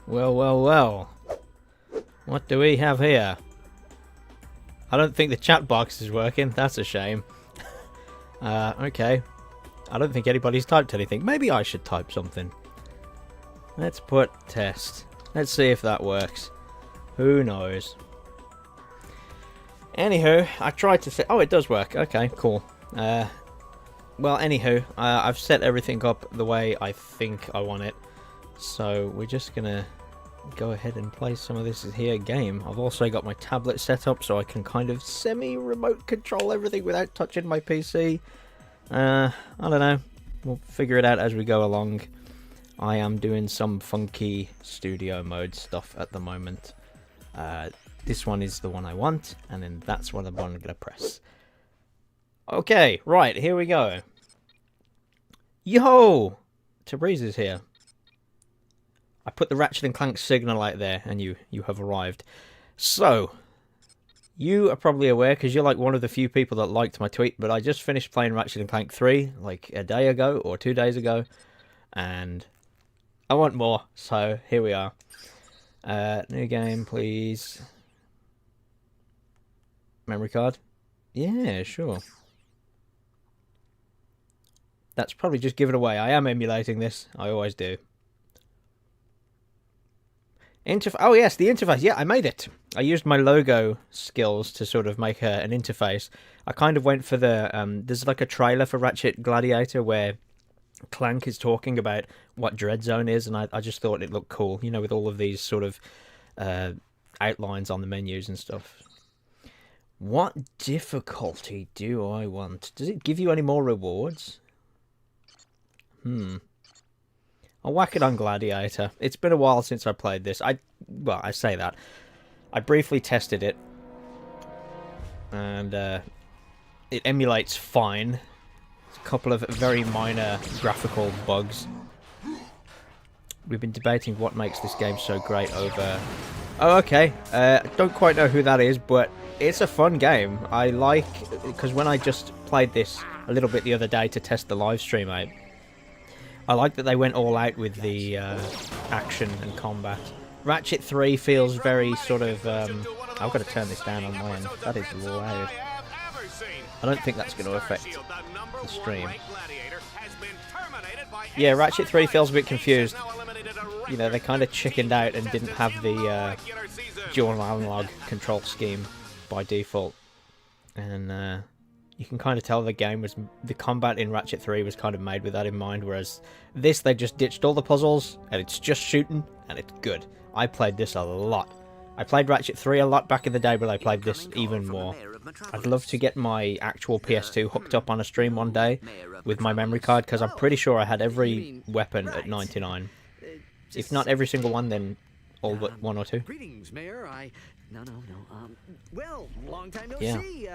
Well, well, well. What do we have here? I don't think the chat box is working. That's a shame. Okay. I don't think anybody's typed anything. Maybe I should type something. Let's put test. Let's see if that works. Who knows? Anywho, I tried to say... Oh, it does work. Okay, cool. Well, anywho, I've set everything up the way I think I want it. So, we're just gonna go ahead and play some of this here game. I've also got my tablet set up so I can kind of semi-remote control everything without touching my PC. I don't know. We'll figure it out as we go along. I am doing some funky studio mode stuff at the moment. This one is the one I want, and then that's what I'm going to press. Okay, right, here we go. Yo! Tabriz is here. I put the Ratchet and Clank signal out there, and you have arrived. So, you are probably aware, because you're like one of the few people that liked my tweet, but I just finished playing Ratchet and Clank 3, like a day ago, or 2 days ago, and I want more, so here we are. New game, please. Memory card? Yeah, sure. That's probably just give it away. I am emulating this. I always do. Oh yes, the interface. Yeah, I made it. I used my logo skills to sort of make an interface. I kind of went for the... there's like a trailer for Ratchet Gladiator where Clank is talking about what Dread Zone is, and I just thought it looked cool, you know, with all of these sort of outlines on the menus and stuff. What difficulty do I want? Does it give you any more rewards? I'll whack it on Gladiator. It's been a while since I played this. Well, I say that. I briefly tested it, and it emulates fine. A couple of very minor graphical bugs. We've been debating what makes this game so great over... Oh, okay. Don't quite know who that is, but it's a fun game. I like... Because when I just played this a little bit the other day to test the live stream out, I like that they went all out with the action and combat. Ratchet 3 feels very sort of... I've got to turn this down on my end. That is loud. I don't think that's going to affect the stream. Yeah, Ratchet 3 feels a bit confused. You know, they kind of chickened out and didn't have the dual analog control scheme by default. And you can kind of tell the combat in Ratchet 3 was kind of made with that in mind, whereas this, they just ditched all the puzzles, and it's just shooting, and it's good. I played this a lot. I played Ratchet 3 a lot back in the day, but I played this even more. I'd love to get my actual PS2 hooked up on a stream one day with my memory card, because I'm pretty sure I had every weapon at 99. If not every single one, then all but one or two. Greetings, Mayor. No. Well, long time no Yeah. see.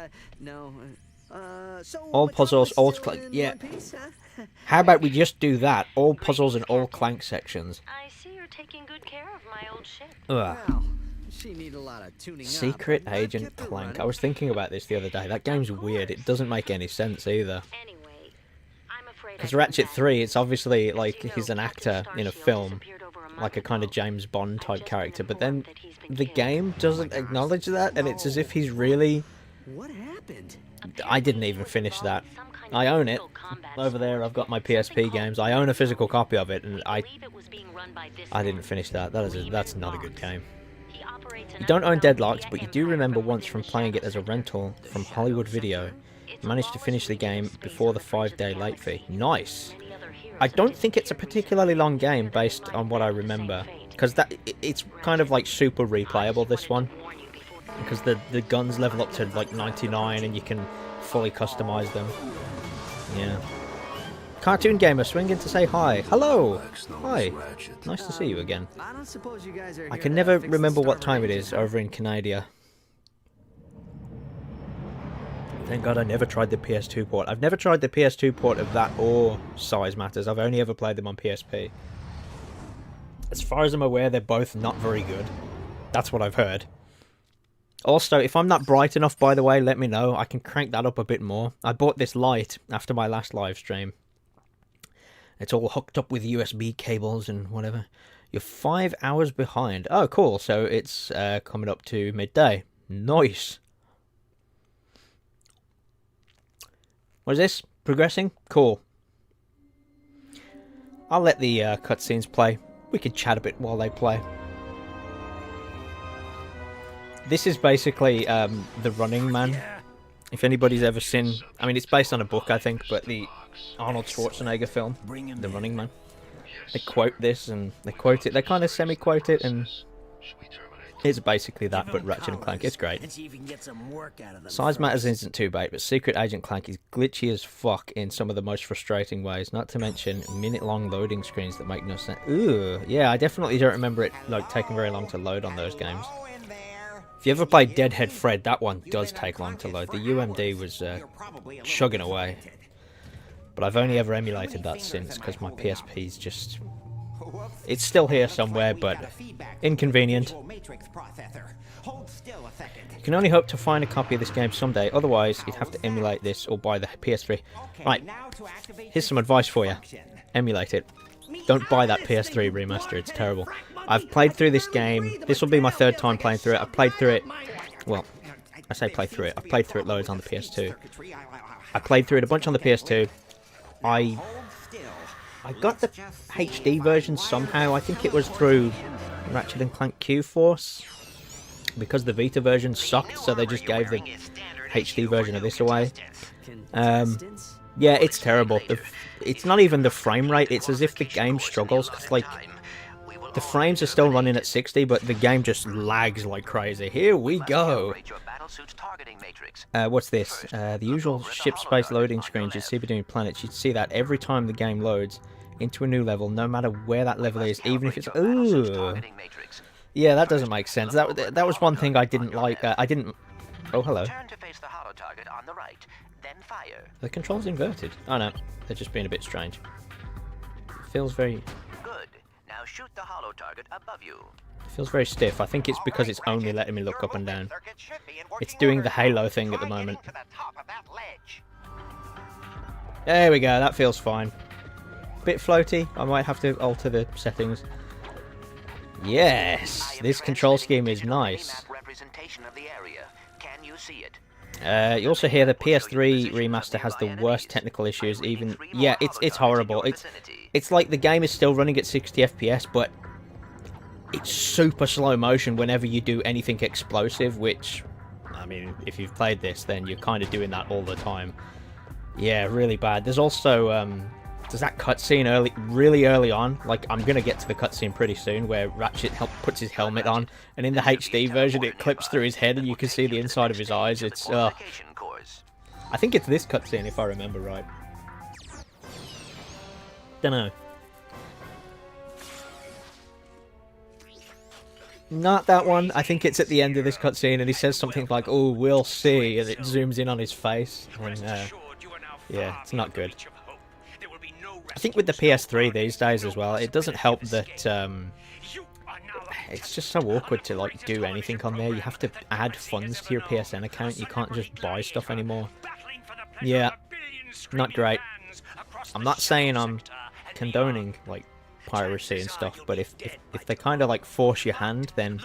So All Metropolis puzzles, all still Clank. in Yeah. one piece, huh? How about we just do that? All puzzles and all Clank sections. I see you're taking good care of my old ship. Ugh. Well, she need a lot of tuning Secret up, but Agent kept her Clank. running. I was thinking about this the other day. That game's weird. It doesn't make any sense either. Anyway, I'm afraid Because Ratchet 3, it's obviously like he's an actor in a film, like a kind of James Bond type character, but then the game doesn't acknowledge that, and it's as if he's really... What happened? I didn't even finish that. I own it. Over there I've got my PSP games. I own a physical copy of it, and I didn't finish that. That's not a good game. You don't own Deadlocked, but you do remember once from playing it as a rental from Hollywood Video, you managed to finish the game before the 5-day late fee. Nice! I don't think it's a particularly long game based on what I remember, because it's kind of like super replayable, this one, because the guns level up to like 99 and you can fully customize them. Yeah. Cartoon Gamer swinging to say hi. Hello! Hi. Nice to see you again. I don't suppose you guys are I here can to never fix the remember what starter time it engine, is huh? over in Canada. Thank God I never tried the PS2 port. I've never tried the PS2 port of that or Size Matters. I've only ever played them on PSP. As far as I'm aware, they're both not very good. That's what I've heard. Also, if I'm not bright enough, by the way, let me know. I can crank that up a bit more. I bought this light after my last live stream. It's all hooked up with USB cables and whatever. You're 5 hours behind. Oh, cool. So it's coming up to midday. Nice. What is this? Progressing? Cool. I'll let the cutscenes play. We can chat a bit while they play. This is basically The Running Man. If anybody's ever seen... I mean, it's based on a book, I think, but the Arnold Schwarzenegger film, The Running Man. They quote this, and they quote it. They kind of semi-quote it, and it's basically that, but Ratchet and Clank. It's great. Size matters isn't too bad, but Secret Agent Clank is glitchy as fuck in some of the most frustrating ways, not to mention minute-long loading screens that make no sense. Ooh, yeah, I definitely don't remember it like taking very long to load on those games. If you ever played Deadhead Fred, that one does take long to load. The UMD was chugging away. But I've only ever emulated that since, because my PSP's just... It's still here somewhere, but inconvenient. You can only hope to find a copy of this game someday, otherwise you'd have to emulate this or buy the PS3. Right, here's some advice for you. Emulate it. Don't buy that PS3 remaster, it's terrible. I've played through this game. This will be my 3rd time playing through it. I've played through it... Well, I say play through it. I've played through it loads on the PS2. I played through it a bunch on the PS2. I got the HD version somehow. I think it was through Ratchet and Clank Q-Force. Because the Vita version sucked, so they just gave the HD version of this away. Yeah, it's terrible. It's not even the frame rate. It's as if the game struggles. Cause, like, the frames are still running at 60, but the game just lags like crazy. Here we go. What's this? The usual ship space loading screens you see between planets. You see that every time the game loads into a new level, no matter where that level is, even if it's... Ooh. Yeah, that doesn't make sense. That was one thing I didn't like. I didn't... Oh, hello. The control's inverted. Oh, no. They're just being a bit strange. It feels very... Now shoot the hollow target above you. It feels very stiff. I think it's because it's only letting me look up and down. It's doing the Halo thing at the moment. There we go, that feels fine. Bit floaty. I might have to alter the settings. Yes, this control scheme is nice. You also hear the PS3 remaster has the worst technical issues. Even yeah, it's horrible. It's like the game is still running at 60 FPS, but it's super slow motion whenever you do anything explosive. Which, I mean, if you've played this, then you're kind of doing that all the time. Yeah, really bad. There's also there's that cutscene really early on. Like, I'm gonna get to the cutscene pretty soon, where Ratchet puts his helmet on, and in the HD version, it clips through his head, and you can see the inside of his eyes. It's I think it's this cutscene, if I remember right. Dunno. Not that one. I think it's at the end of this cutscene, and he says something like, "Oh, we'll see," and it zooms in on his face. And, yeah, it's not good. I think with the PS3 these days as well, it doesn't help that it's just so awkward to like do anything on there. You have to add funds to your PSN account. You can't just buy stuff anymore. Yeah, not great. I'm not saying I'm condoning like piracy and stuff, but if they kind of like force your hand, then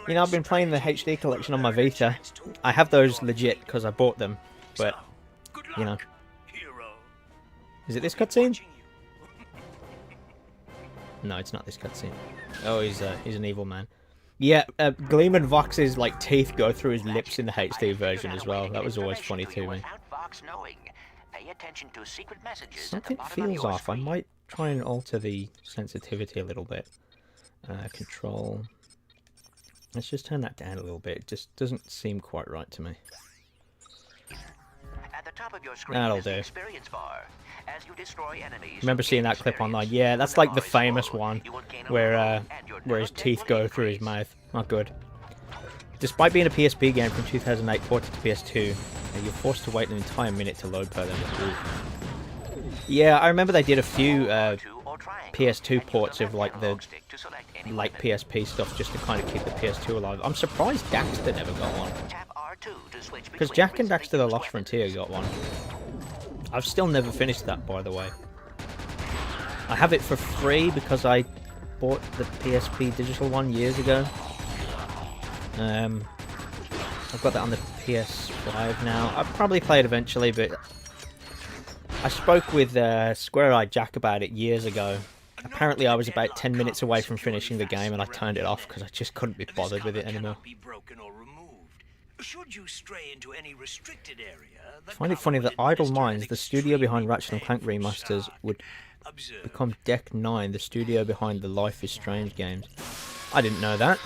you know, I've been playing the HD collection on my Vita. I have those legit because I bought them, but you know. Is it this cutscene? No, it's not this cutscene. Oh, he's an evil man. Yeah, Gleeman Vox's like teeth go through his lips in the HD version as well. That was always funny to me. Something feels off. I might try and alter the sensitivity a little bit. Control. Let's just turn that down a little bit. It just doesn't seem quite right to me. That'll do. Remember seeing that clip online? Yeah, that's like the famous one where his teeth go through his mouth. Not good. Despite being a PSP game from 2008 ported to PS2, you're forced to wait an entire minute to load per them. Yeah, I remember they did a few PS2 ports of like the like PSP stuff just to kind of keep the PS2 alive. I'm surprised Daxter never got one. Because Jack and Daxter the Lost Frontier got one. I've still never finished that, by the way. I have it for free because I bought the PSP digital one years ago. I've got that on the PS5 now. I'll probably play it eventually, but I spoke with Square-Eyed Jack about it years ago. Apparently I was about 10 minutes away from finishing the game and I turned it off because I just couldn't be bothered with it anymore. I find it funny that Idle Minds, the studio behind Ratchet and Clank remasters, would become Deck 9, the studio behind the Life is Strange games. I didn't know that.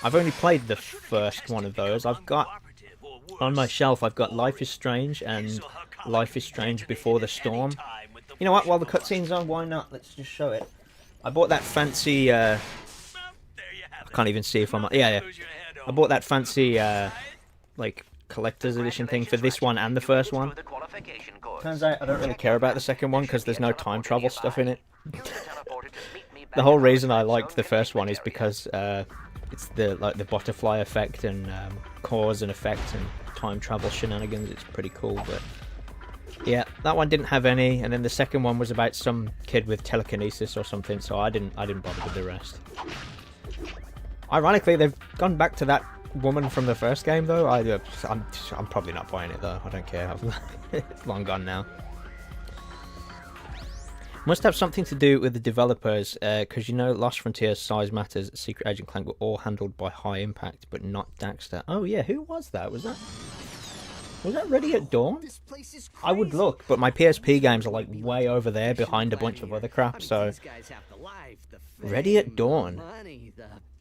I've only played the first one of those. I've got, on my shelf, I've got Life is Strange and Life is Strange Before the Storm. You know what, while the cutscene's on, why not? Let's just show it. I bought that fancy, I can't even see if I'm, yeah. I bought that fancy, like, collector's edition thing for this one and the first one. Turns out I don't really care about the second one because there's no time travel stuff in it. The whole reason I liked the first one is because, it's the butterfly effect and cause and effect and time travel shenanigans. It's pretty cool, but yeah, that one didn't have any. And then the second one was about some kid with telekinesis or something, so I didn't bother with the rest. Ironically, they've gone back to that woman from the first game, though. I'm probably not buying it though. I don't care. It's long gone now. Must have something to do with the developers, because you know Lost Frontier, Size Matters, Secret Agent Clank were all handled by High Impact, but not Daxter. Oh yeah, who was that? Was that Ready at Dawn? I would look, but my PSP games are like way over there behind a bunch of other crap, so... Ready at Dawn.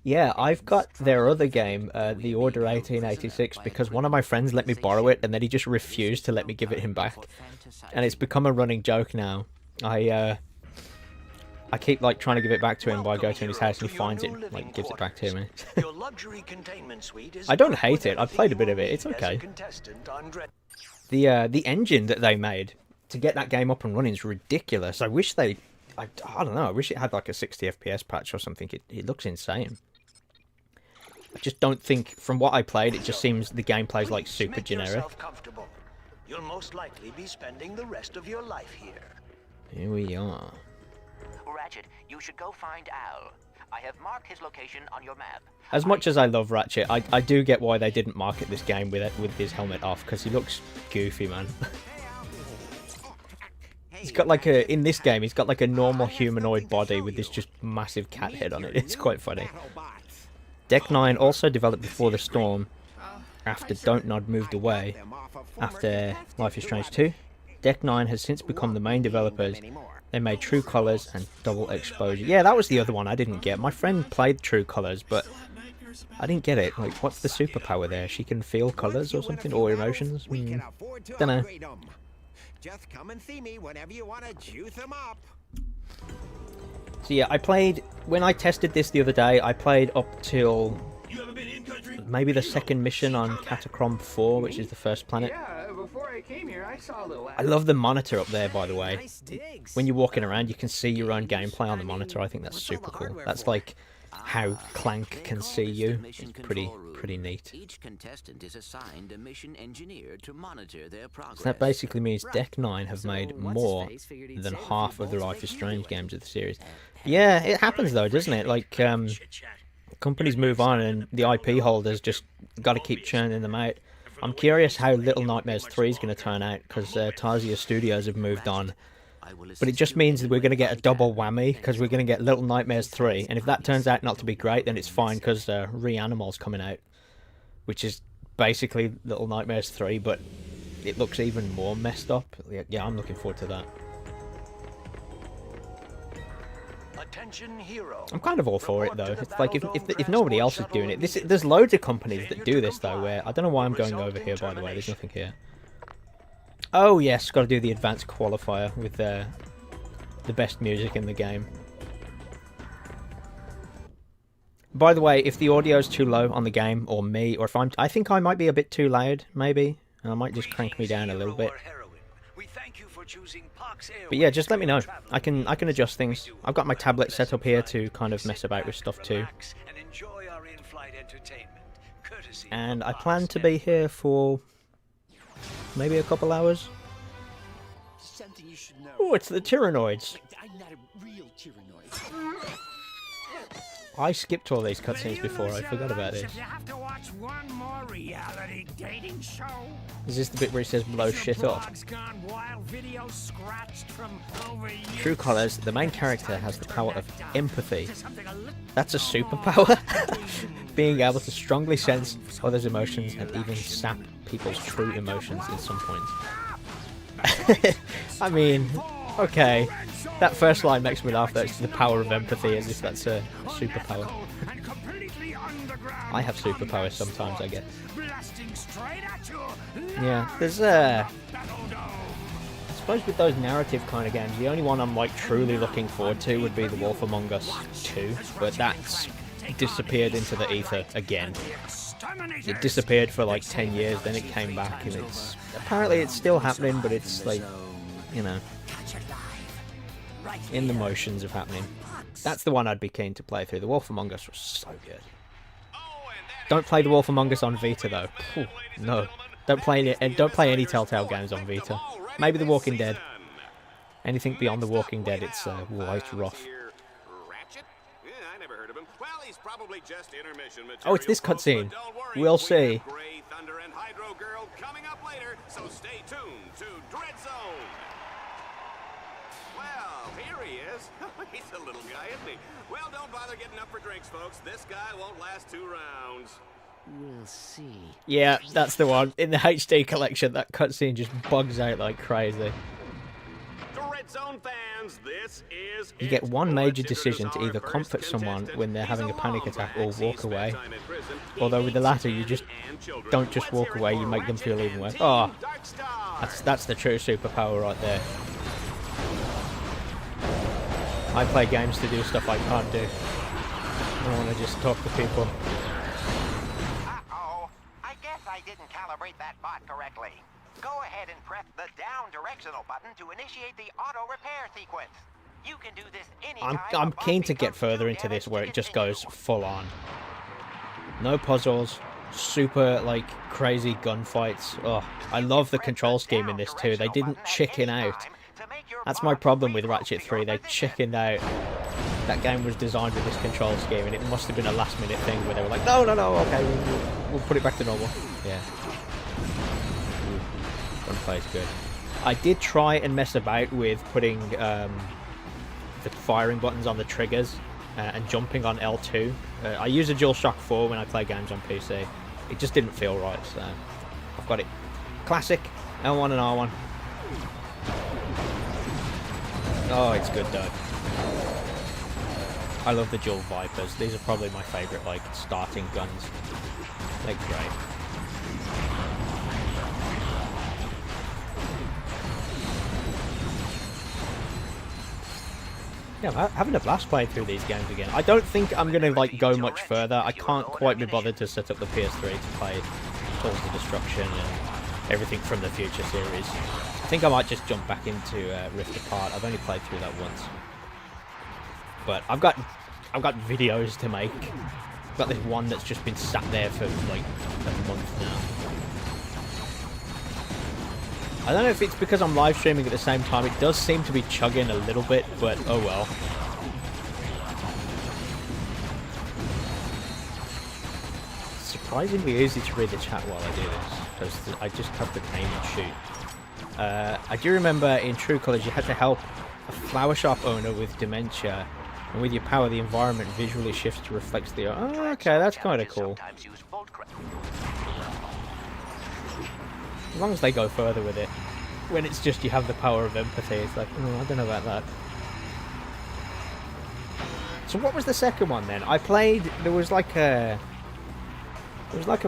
Yeah, I've got their other game, The Order 1886, because one of my friends let me borrow it, and then he just refused to let me give it him back. And it's become a running joke now. I keep like trying to give it back to him by going to his house and he finds it, like gives it back to me. I don't hate it. I've played a bit of it. It's okay. The engine that they made to get that game up and running is ridiculous. I wish I don't know. I wish it had like a 60 FPS patch or something. It looks insane. I just don't think, from what I played, it just seems the gameplay's like super generic. You'll most likely be spending the rest of your life here. Here we are. Ratchet, you should go find Al. I have marked his location on your map. As much as I love Ratchet, I do get why they didn't market this game with his helmet off, because he looks goofy, man. He's got like in this game, he's got like a normal humanoid body with this just massive cat head on it. It's quite funny. Deck 9 also developed Before the Storm, after Don't Nod moved away, after Life is Strange 2. Deck 9 has since become the main developers. They made True Colors and Double Exposure. Yeah, that was the other one I didn't get. My friend played True Colors, but I didn't get it. Like, what's the superpower there? She can feel colors or something, or emotions? Dunno. Just come and see me whenever you want to juice them up. So yeah, I played, when I tested this the other day, I played up till maybe the second mission on Catacomb 4, which is the first planet. Before I came here, I saw a little... I love the monitor up there, by the way. When you're walking around, you can see your own gameplay on the monitor. I think that's super cool. That's like how Clank can see you. It's pretty neat. Each contestant is assigned a mission engineer to monitor their progress. So that basically means Deck 9 have made more than half of the Life is Strange games of the series. Yeah, it happens though, doesn't it? Like, companies move on and the IP holders just got to keep churning them out. I'm curious how Little Nightmares 3 is going to turn out, because Tarsier Studios have moved on. But it just means that we're going to get a double whammy, because we're going to get Little Nightmares 3. And if that turns out not to be great, then it's fine, because Reanimal's coming out, which is basically Little Nightmares 3, but it looks even more messed up. Yeah, I'm looking forward to that. Attention hero. I'm kind of all for it though. It's like if nobody else is doing it, there's loads of companies that do this though. Where I don't know why I'm going over here. By the way, there's nothing here. Oh yes, got to do the advanced qualifier with the best music in the game. By the way, if the audio's too low on the game or me, or if I think I might be a bit too loud, maybe, and I might just crank me down a little bit. But yeah, just let me know. I can adjust things. I've got my tablet set up here to kind of mess about with stuff too. And I plan to be here for maybe a couple hours. Oh, it's the Tyrannoids. I skipped all these cutscenes before. I forgot about this. You have to watch one more reality dating show. Is this the bit where he says blow shit up? Gone wild, videos scratched from overused. True Colours, the main character has the power of empathy. Something a little That's a superpower. Being able to strongly sense others' emotions and even sap people's true emotions in some points. I mean, okay. That first line makes me laugh. That's the power of empathy, as if that's a superpower. I have superpowers sometimes, I guess. Yeah, there's I suppose with those narrative kind of games, the only one I'm like truly looking forward to would be The Wolf Among Us 2, but that's disappeared into the ether again. It disappeared for like 10 years, then it came back, and it's apparently it's still happening, but it's like, you know, in the motions of happening. That's the one I'd be keen to play through. The Wolf Among Us was so good. Don't play The Wolf Among Us on Vita though. Whew, no, don't play any Telltale games on Vita. Maybe The Walking Dead. Anything beyond The Walking Dead, it's quite rough. Oh, it's this cutscene. We'll see. He's a little guy, isn't he? Well, don't bother getting up for drinks, folks. This guy won't last 2 rounds. We'll see. Yeah, that's the one. In the HD collection, that cutscene just bugs out like crazy. Red Zone fans, this is You get one major decision to either comfort someone when they're having a panic attack or walk away. Although with the latter, you just don't just walk away, you make them feel even worse. Oh, that's the true superpower right there. I play games to do stuff I can't do. I want to just talk to people. Uh-oh. I guess I didn't calibrate that bot correctly. Go ahead and press the down directional button to initiate the auto repair sequence. You can do this anytime. I'm keen to get further into this where it just goes full on. No puzzles, super like crazy gunfights. Oh, I love the control scheme in this too. They didn't chicken out. That's my problem with Ratchet 3, they chickened out. That game was designed with this control scheme, and it must have been a last minute thing where they were like, no, okay, we'll put it back to normal. Yeah. Gunfight's good. I did try and mess about with putting the firing buttons on the triggers and jumping on L2. I use a DualShock 4 when I play games on PC. It just didn't feel right, so I've got it. Classic, L1 and R1. Oh, it's good though. I love the dual Vipers. These are probably my favourite, like, starting guns. They're great. Yeah, I'm having a blast playing through these games again. I don't think I'm going to, like, go much further. I can't quite be bothered to set up the PS3 to play Tools of Destruction and everything from the Future series. I think I might just jump back into Rift Apart. I've only played through that once. But I've got videos to make. I've got this one that's just been sat there for, like, a month now. I don't know if it's because I'm live streaming at the same time. It does seem to be chugging a little bit, but oh well. Surprisingly easy to read the chat while I do this, because I just have the aim and shoot. I do remember in True Colours you had to help a flower shop owner with dementia, and with your power the environment visually shifts to reflect the... Oh, okay, that's kind of cool. As long as they go further with it. When it's just you have the power of empathy, it's like, oh, I don't know about that. So what was the second one then? I played, there was like a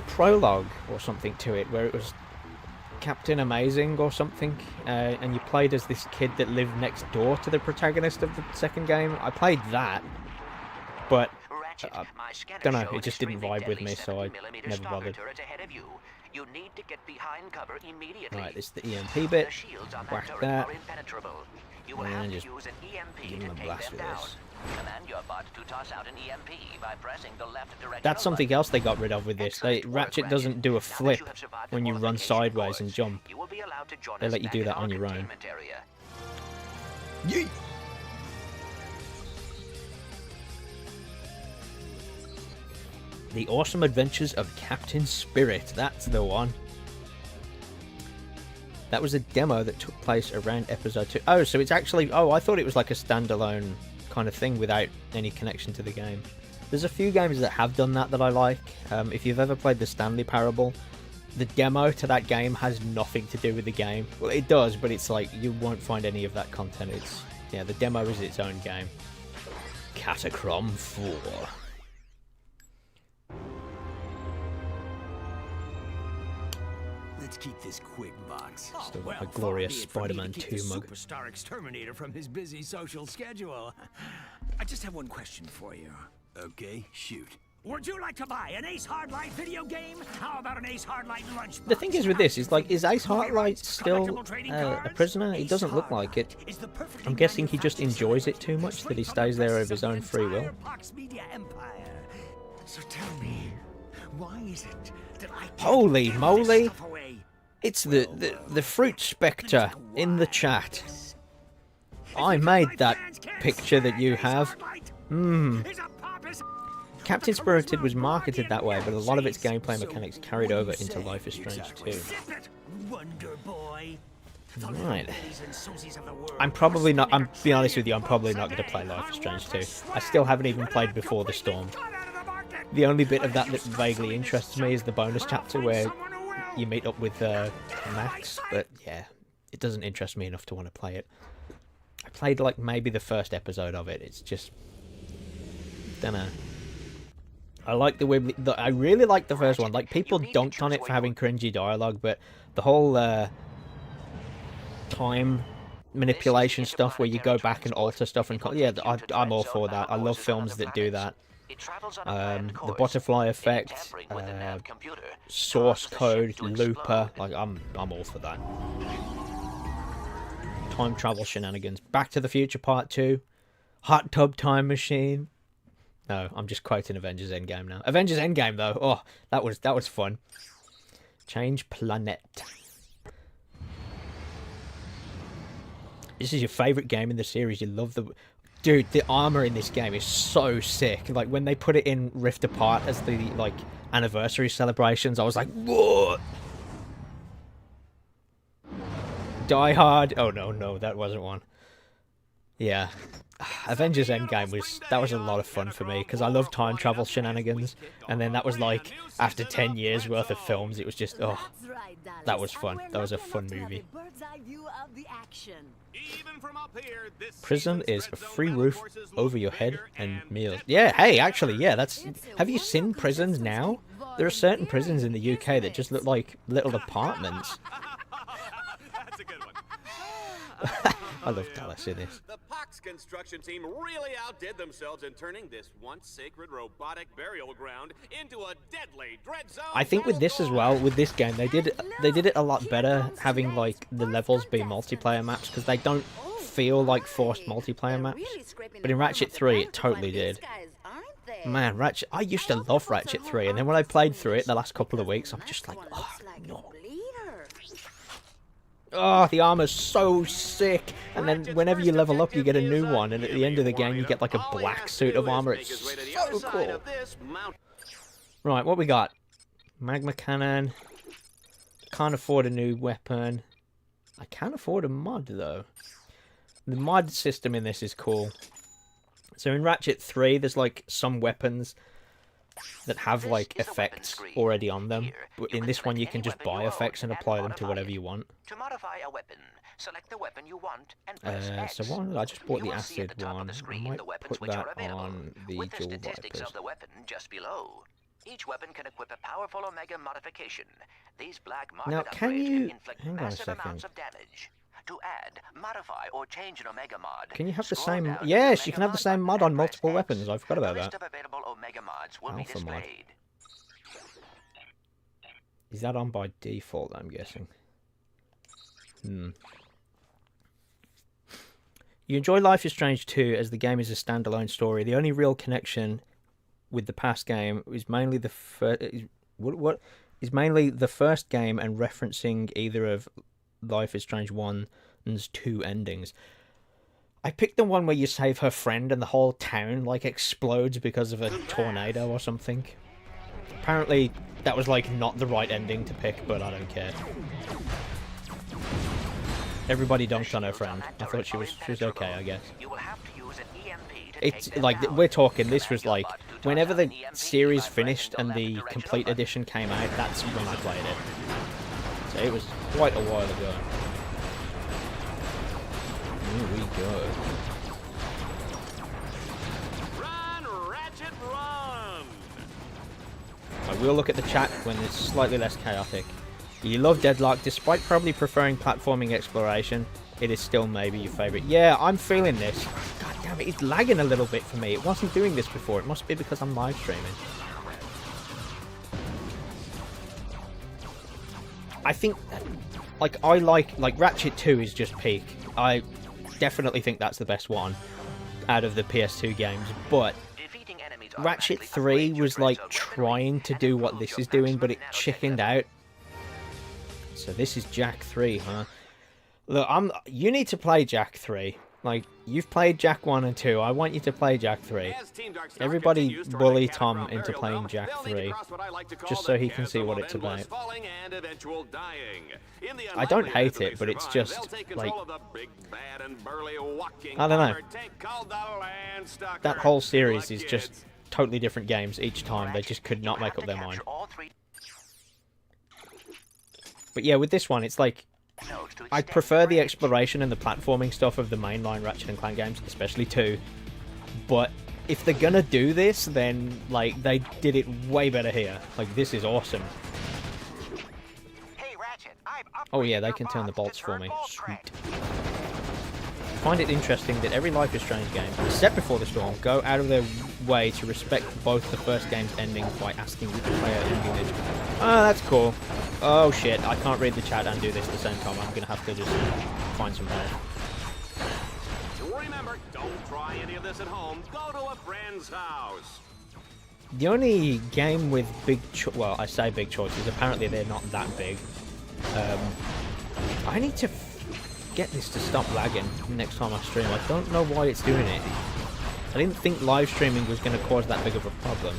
prologue or something to it where it was Captain Amazing or something, and you played as this kid that lived next door to the protagonist of the second game. I played that, but I don't know, it just didn't vibe with me, so I never bothered. You need to get behind cover immediately. Right, this is the EMP bit. The shields on Whack that turret that. are impenetrable. You will And have just to use an EMP give him to a blast take with them down. this. Command your bot to toss out an EMP by pressing the left directional That's something button. else they got rid of with this. Ratchet doesn't do a flip when you run sideways and jump. You will be allowed to join They us let you back do in that our on your own. containment area. Yeet! The Awesome Adventures of Captain Spirit. That's the one. That was a demo that took place around episode 2. Oh, so it's actually... Oh, I thought it was like a standalone kind of thing without any connection to the game. There's a few games that have done that I like. If you've ever played the Stanley Parable, the demo to that game has nothing to do with the game. Well, it does, but it's like you won't find any of that content. It's... Yeah, the demo is its own game. Catacrom 4. Let's keep this quick, Box. Still got my glorious Spider-Man 2 mug. Superstar exterminator from his busy social schedule. I just have one question for you. Okay, shoot. Would you like to buy an Ace Hardlight video game? How about an Ace Hardlight lunchbox? The thing is with this, is like, is Ace Hardlight still a prisoner? He doesn't look like it. I'm guessing he just enjoys it too much that he stays there of his own free will. So tell me, why is it that I can't Holy give this moly! stuff away? It's the Fruit Spectre in the chat. I made that picture that you have. Captain Spirited was marketed that way, but a lot of its gameplay mechanics carried over into Life is Strange 2. Right. I'm probably not, I'm be honest with you, I'm probably not going to play Life is Strange 2. I still haven't even played Before the Storm. The only bit of that that vaguely interests me is the bonus chapter where you meet up with Max, but yeah, it doesn't interest me enough to want to play it. I played like maybe the first episode of it, it's just... dunno. I like the wibbly... I really like the first one. Like, people dunked on it for having cringy dialogue, but the whole time manipulation stuff where you go back and alter stuff and... Yeah, I'm all for that. I love films that do that. The butterfly effect, source code, looper, like I'm all for that. Time travel shenanigans. Back to the Future Part 2. Hot Tub Time Machine. No, I'm just quoting Avengers Endgame now. Avengers Endgame though, oh, that was fun. Change Planet. This is your favourite game in the series. You love the... Dude, the armor in this game is so sick. Like, when they put it in Rift Apart as the, like, anniversary celebrations, I was like, what? Die Hard. Oh, no, that wasn't one. Yeah. Avengers Endgame was a lot of fun for me, because I love time travel shenanigans, and then that was like, after 10 years worth of films, it was just, oh, that was fun. That was a fun movie. Prison is a free roof over your head and meals. Yeah, hey, actually, yeah, that's... Have you seen prisons now? There are certain prisons in the UK that just look like little apartments. That's a good one. I love Dallas in this. The Pox construction team really outdid themselves in turning this once sacred robotic burial ground into a deadly dread zone. I think with this as well, with this game, they did it a lot better having like the levels be multiplayer maps, because they don't feel like forced multiplayer maps. But in Ratchet 3, it totally did. Man, Ratchet, I used to love Ratchet 3, and then when I played through it the last couple of weeks, I'm just like, oh no. Oh, the armor's so sick, and then whenever you level up you get a new one, and at the end of the game you get like a black suit of armor. It's so cool. Right, what we got? Magma cannon. Can't afford a new weapon. I can afford a mod though. The mod system in this is cool. So in Ratchet 3 there's like some weapons that have like effects already on them, but in this one you can just buy effects and apply them to whatever you want. To modify a weapon, select the weapon you want and press X. So one, I just bought You the will see at acid the top of one. the I screen might the weapons put which are that available, on the with the dual statistics vipers. of the weapon just below. Each weapon can equip a powerful Omega modification. These black market Now, can upgrades you... can inflict Hang on a massive amounts second. of damage. To add, modify, or change an Omega mod, Can you have the scroll same... down to the Yes, you Omega can have the mod same button mod and on press multiple X. weapons. I forgot about A list that. of available Omega mods will be Alpha mod. displayed. Is that on by default, I'm guessing? You enjoy Life is Strange 2 as the game is a standalone story. The only real connection with the past game is mainly the first game and referencing either of Life is Strange 1's 2 endings. I picked the one where you save her friend and the whole town like explodes because of a tornado or something. Apparently, that was like not the right ending to pick, but I don't care. Everybody dunked on her friend. I thought she was okay, I guess. It's like, we're talking, this was like, whenever the series finished and the complete edition came out, that's when I played it. So it was quite a while ago. Here we go. Run, Ratchet, run! I will look at the chat when it's slightly less chaotic. You love Deadlocked, despite probably preferring platforming exploration, it is still maybe your favourite. Yeah, I'm feeling this. God damn it, it's lagging a little bit for me. It wasn't doing this before. It must be because I'm live streaming. I think, like, Ratchet 2 is just peak. I definitely think that's the best one out of the PS2 games, but Ratchet 3 was, like, trying to do what this is doing, but it chickened out. So this is Jack 3, huh? Look, you need to play Jack 3. Like, you've played Jack 1 and 2. I want you to play Jack 3. Everybody bully Tom into playing Jack 3, just so he can see what it's about. I don't hate it, but it's just, like, I don't know. That whole series is just totally different games each time. They just could not make up their mind. But yeah, with this one, it's like, I prefer the exploration and the platforming stuff of the mainline Ratchet & Clank games, especially 2. But if they're gonna do this, then, like, they did it way better here. Like, this is awesome. Oh yeah, they can turn the bolts for me. Sweet. I find it interesting that every Life is Strange game, except Before the Storm, go out of their way to respect both the first game's endings by asking which player ending is. Oh, that's cool. Oh shit, I can't read the chat and do this at the same time. I'm gonna have to just find some help. Remember, don't try any of this at home. Go to a friend's house. The only game with big well, I say big choices, apparently they're not that big. I need to get this to stop lagging next time I stream. I don't know why it's doing it. I didn't think live streaming was going to cause that big of a problem.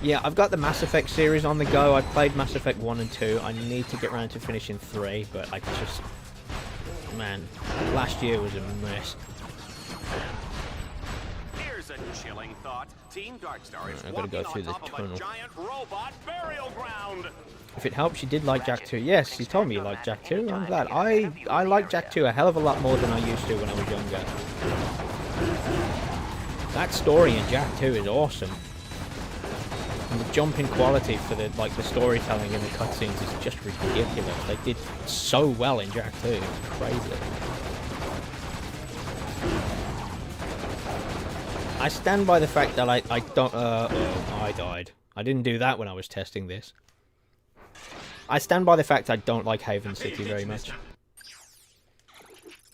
Yeah, I've got the Mass Effect series on the go. I played Mass Effect 1 and 2. I need to get around to finishing 3, but I just... Man, last year was a mess. Here's a chilling thought. Team Darkstar is I've got to go through the tunnel. giant robot burial ground. If it helps, you did like Jack 2. Yes, you told me you liked Jack 2. I'm glad. I like Jack 2 a hell of a lot more than I used to when I was younger. That story in Jack 2 is awesome. And the jump in quality for the storytelling in the cutscenes is just ridiculous. They did so well in Jack 2. It's crazy. I stand by the fact that I don't... I died. I didn't do that when I was testing this. I stand by the fact I don't like Haven City very much.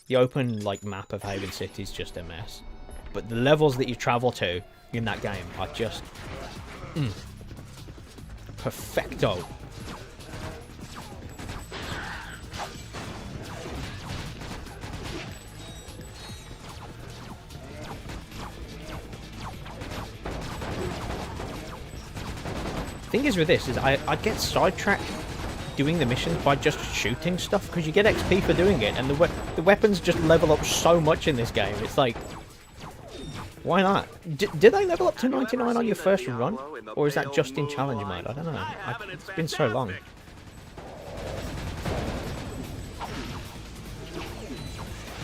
The open, map of Haven City is just a mess. But the levels that you travel to in that game are just... perfecto. Thing is with this is I get sidetracked doing the missions by just shooting stuff because you get XP for doing it, and the weapons just level up so much in this game. It's like, why not? Did they level up to 99 on your first run, or is that just in challenge mode? I don't know. It's been so long.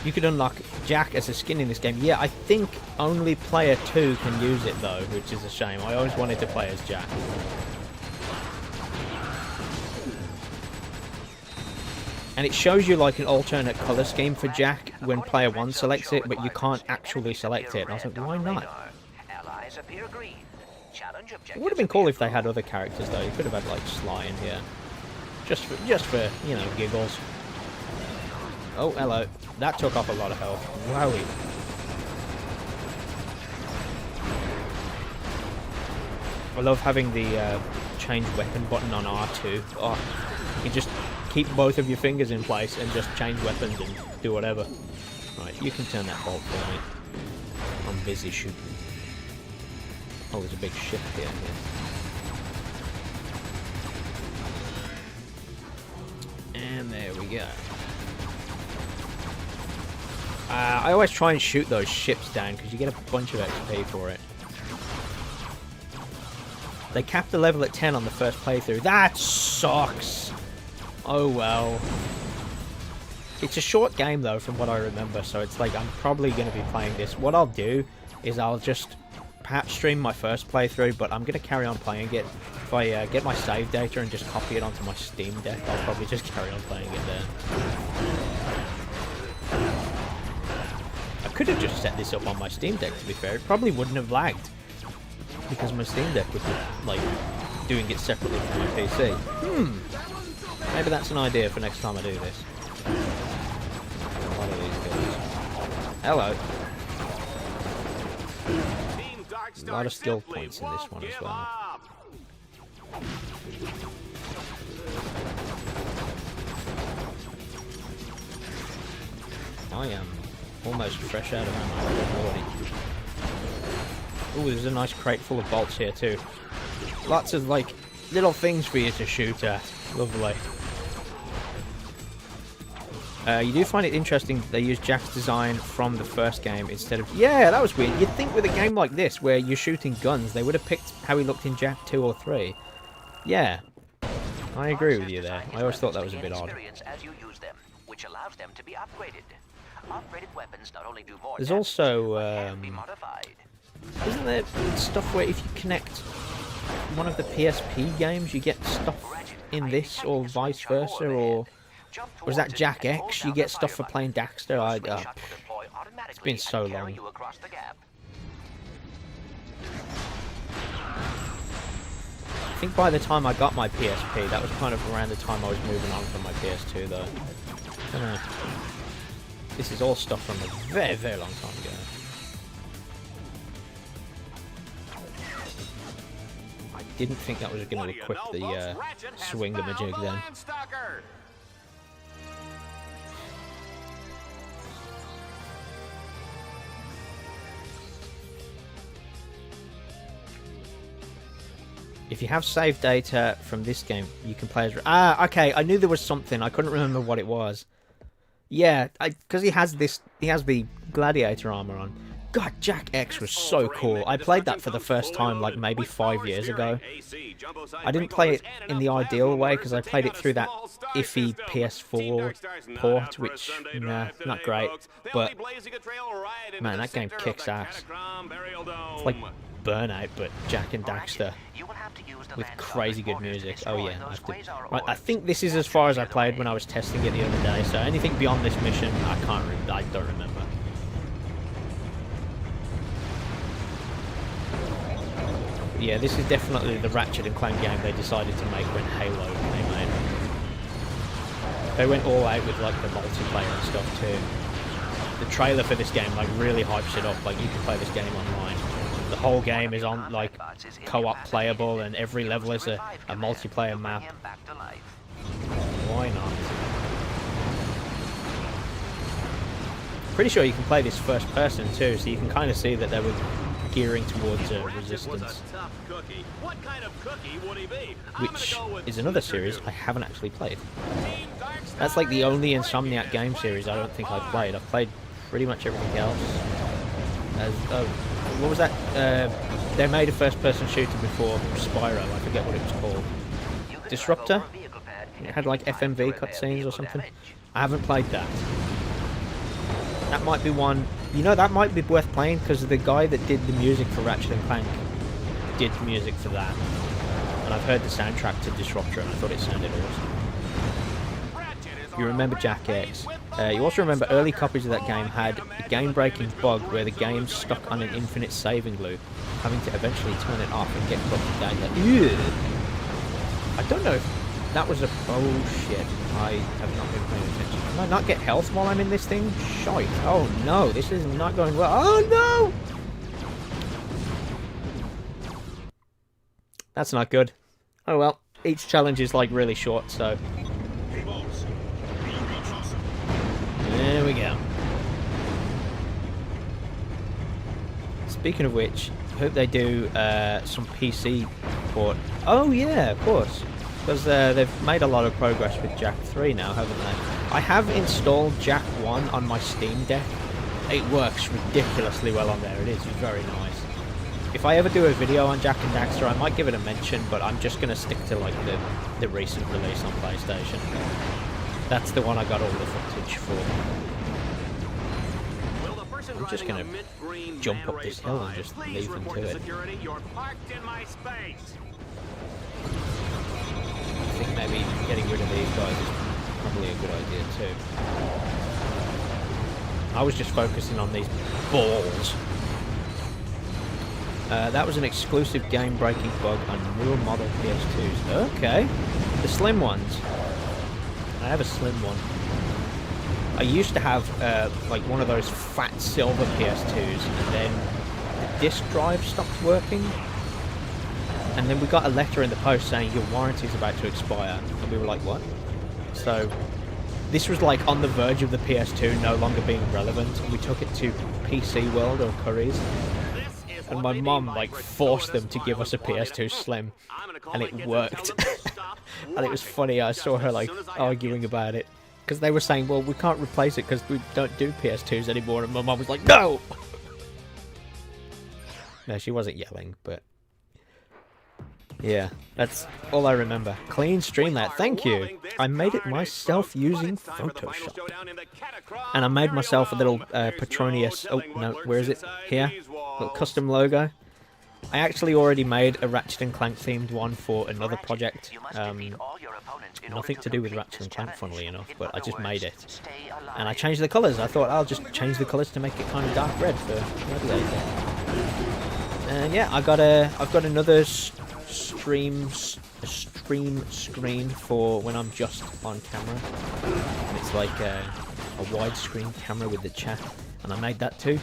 You could unlock Jack as a skin in this game. Yeah, I think only player 2 can use it though, which is a shame. I always wanted to play as Jack. And it shows you an alternate colour scheme for Jack when player 1 selects it, but you can't actually select it. And I was like, why not? It would have been cool if they had other characters though. You could have had Sly in here. Just for, you know, giggles. Oh, hello. That took off a lot of health. Wowie. I love having the change weapon button on R2. Oh, you just keep both of your fingers in place and just change weapons and do whatever. Right, you can turn that bolt for me. I'm busy shooting. Oh, there's a big ship here. And there we go. I always try and shoot those ships down because you get a bunch of XP for it. They capped the level at 10 on the first playthrough. That sucks! Oh well. It's a short game though from what I remember, so it's like I'm probably going to be playing this. What I'll do is I'll just perhaps stream my first playthrough, but I'm going to carry on playing it. If I get my save data and just copy it onto my Steam Deck, I'll probably just carry on playing it there. I could have just set this up on my Steam Deck, to be fair. It probably wouldn't have lagged, because my Steam Deck would be, like, doing it separately from my PC. Maybe that's an idea for next time I do this. What are these guys? Hello. A lot of skill points in this one as well. I am almost fresh out of ammo already. Ooh, there's a nice crate full of bolts here too. Lots of, like, little things for you to shoot at. Lovely. You do find it interesting that they use Jack's design from the first game instead of... Yeah, that was weird. You'd think with a game like this, where you're shooting guns, they would have picked how he looked in Jack 2 or 3. Yeah. I agree with you there. I always thought that was a bit odd. As you use them, which allows them to be upgraded. Upgraded weapons not only do more There's also... be modified. Isn't there stuff where if you connect one of the PSP games, you get stuff in this, or vice versa, or... Was that Jack X? You get stuff for playing Daxter? It's been so long. I think by the time I got my PSP, that was kind of around the time I was moving on from my PS2, though. I don't know. This is all stuff from a very, very long time ago. I didn't think that was going to equip the swing-a-majig then. If you have save data from this game, you can play as... Ah, okay, I knew there was something. I couldn't remember what it was. Yeah, because he has the gladiator armor on. God, Jack X was so cool. I played that for the first time, like, maybe 5 years ago. I didn't play it in the ideal way, because I played it through that iffy PS4 port, which, nah, not great. But, man, that game kicks ass. It's like Burnout, but Jack and Daxter with crazy good music. Oh yeah, I think this is as far as I played when I was testing it the other day. So anything beyond this mission, I don't remember. Yeah, this is definitely the Ratchet and Clank game they decided to make when Halo came out. They went all out with, like, the multiplayer and stuff too. The trailer for this game, like, really hypes it up. Like, you can play this game online. The whole game is on, like, co-op playable, and every level is a multiplayer map. Why not? Pretty sure you can play this first person too, so you can kind of see that they were gearing towards Resistance. Which is another series I haven't actually played. That's like the only Insomniac game series I don't think I've played. I've played pretty much everything else. What was that? They made a first-person shooter before Spyro. I forget what it was called. Disruptor? It had like FMV cutscenes or something. I haven't played that. That might be one... You know, that might be worth playing, because the guy that did the music for Ratchet and Clank did the music for that. And I've heard the soundtrack to Disruptor, and I thought it sounded awesome. You remember Jack X. You also remember early copies of that game had a game-breaking bug where the game stuck on an infinite saving loop, having to eventually turn it off and get corrupted data. Ew. I don't know if that was a... Oh shit, I have not been paying attention. Can I not get health while I'm in this thing? Shite. Oh no, this is not going well. Oh no! That's not good. Oh well, each challenge is like really short, so... There we go. speaking of which, I hope they do some PC port. Oh yeah, of course. Because they've made a lot of progress with Jack 3 now, haven't they? I have installed Jack 1 on my Steam Deck. It works ridiculously well on there. It is very nice. If I ever do a video on Jack and Daxter, I might give it a mention, but I'm just going to stick to like the recent release on PlayStation. That's the one I got all the footage for. I'm just going to jump up this hill and just leave them to it. I think maybe getting rid of these guys is probably a good idea too. I was just focusing on these balls. That was an exclusive game-breaking bug on newer model PS2s. Okay, the slim ones. I have a slim one. I used to have like one of those fat silver PS2s, and then the disc drive stopped working. And then we got a letter in the post saying your warranty is about to expire, and we were like, what? So this was like on the verge of the PS2 no longer being relevant, and we took it to PC World or Curry's, and my mum like forced them to give us a PS2 Slim, and it worked. And it was funny, I saw her like arguing about it, because they were saying, well, we can't replace it because we don't do PS2s anymore, and my mum was like, no! No, she wasn't yelling, but yeah, that's all I remember. Clean Streamlet, thank you! I made it myself using Photoshop. And I made myself a little Petronious, oh no, where is it? Here, little custom logo. I actually already made a Ratchet and Clank themed one for another project. Nothing to do with Ratchet and Clank, funnily enough, but I just made it. And I changed the colours. I thought I'll just change the colours to make it kind of dark red for Radiator. And yeah, I've got another stream screen for when I'm just on camera. And it's like a widescreen camera with the chat, and I made that too.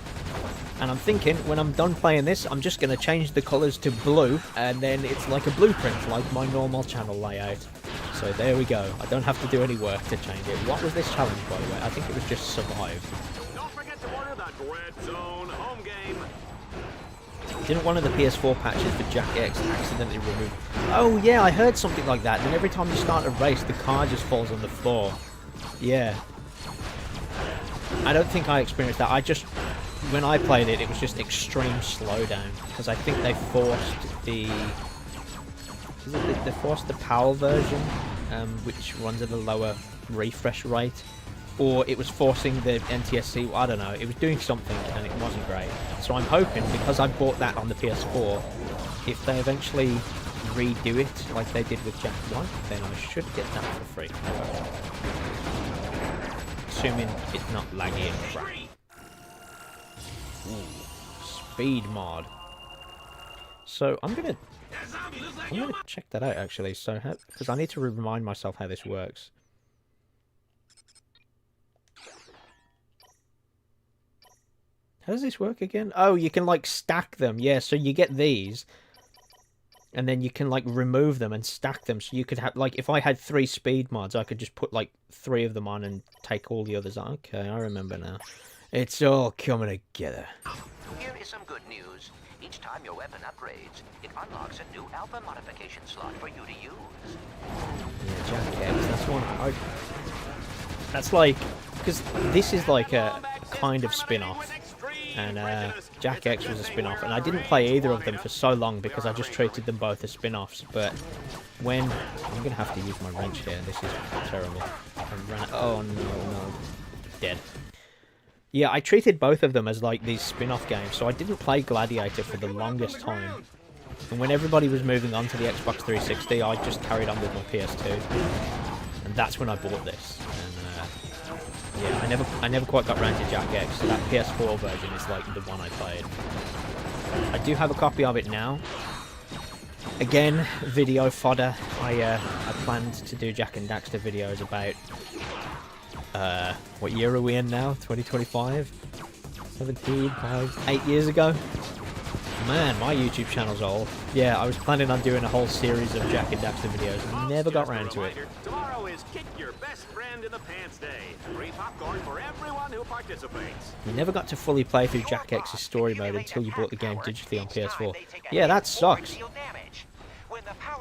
And I'm thinking, when I'm done playing this, I'm just going to change the colours to blue, and then it's like a blueprint, like my normal channel layout. So there we go. I don't have to do any work to change it. What was this challenge, by the way? I think it was just survive. Don't forget to order that Red Zone home game. Didn't one of the PS4 patches for Jack X accidentally remove... Oh yeah, I heard something like that. And every time you start a race, the car just falls on the floor. Yeah. I don't think I experienced that. I just... When I played it, it was just extreme slowdown. Because I think they forced the... They forced the PAL version, which runs at a lower refresh rate. Or it was forcing the NTSC, I don't know, it was doing something and it wasn't great. So I'm hoping, because I bought that on the PS4, if they eventually redo it like they did with Jack 1, then I should get that for free. Assuming it's not laggy and crap. Ooh, speed mod. So I'm gonna check that out actually, so because I need to remind myself how this works. How does this work again? Oh, you can like stack them. Yeah, so you get these, and then you can like remove them and stack them. So you could have, like, if I had 3 speed mods, I could just put like 3 of them on and take all the others on. Okay, I remember now. It's all coming together. Here is some good news. Each time your weapon upgrades, it unlocks a new alpha modification slot for you to use. Yeah, Jack X, that's one. That's like, because this is like a kind of spin-off. And Jack X was a spin-off, and I didn't play either of them for so long because I just treated them both as spin-offs. But when I'm gonna have to use my wrench here, this is terrible. Oh no, dead. Yeah, I treated both of them as like these spin-off games, so I didn't play Gladiator for the longest time. And when everybody was moving on to the Xbox 360, I just carried on with my PS2, and that's when I bought this. Yeah, I never quite got around to Jack X, so that PS4 version is like the one I played. I do have a copy of it now. Again, video fodder. I planned to do Jack and Daxter videos about... what year are we in now? 2025? 17, 8 years ago? Man, my YouTube channel's old. Yeah, I was planning on doing a whole series of Jak and Daxter videos. Never got around to it. Tomorrow is Kick Your Best Friend in the Pants Day. Free popcorn for everyone who participates. You never got to fully play through Jak X's story mode until you bought the game digitally on PS4. Yeah, that sucks.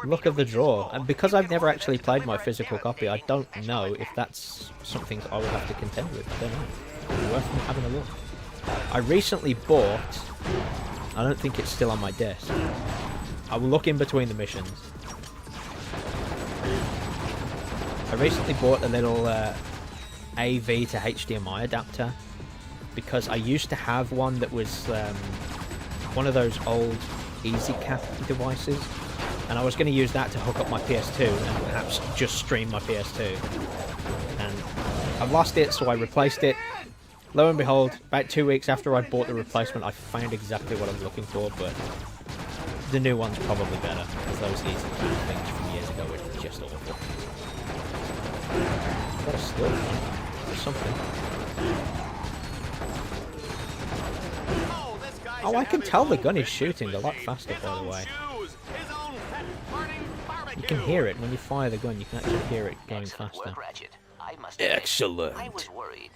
Luck of the draw. And because I've never actually played my physical copy, I don't know if that's something I will have to contend with. I don't know. Worth having a look. I recently bought... I don't think it's still on my desk. I will look in between the missions. I recently bought a little AV to HDMI adapter because I used to have one that was one of those old EasyCap devices, and I was going to use that to hook up my PS2 and perhaps just stream my PS2. And I've lost it, so I replaced it. Lo and behold, about 2 weeks after I bought the replacement, I found exactly what I was looking for, but the new one's probably better, because those EasyCap things from years ago were just awful. Got a skill gun or something. Oh, I can tell the gun is shooting a lot faster, by the way. You can hear it when you fire the gun. You can actually hear it going faster. Excellent. I was worried.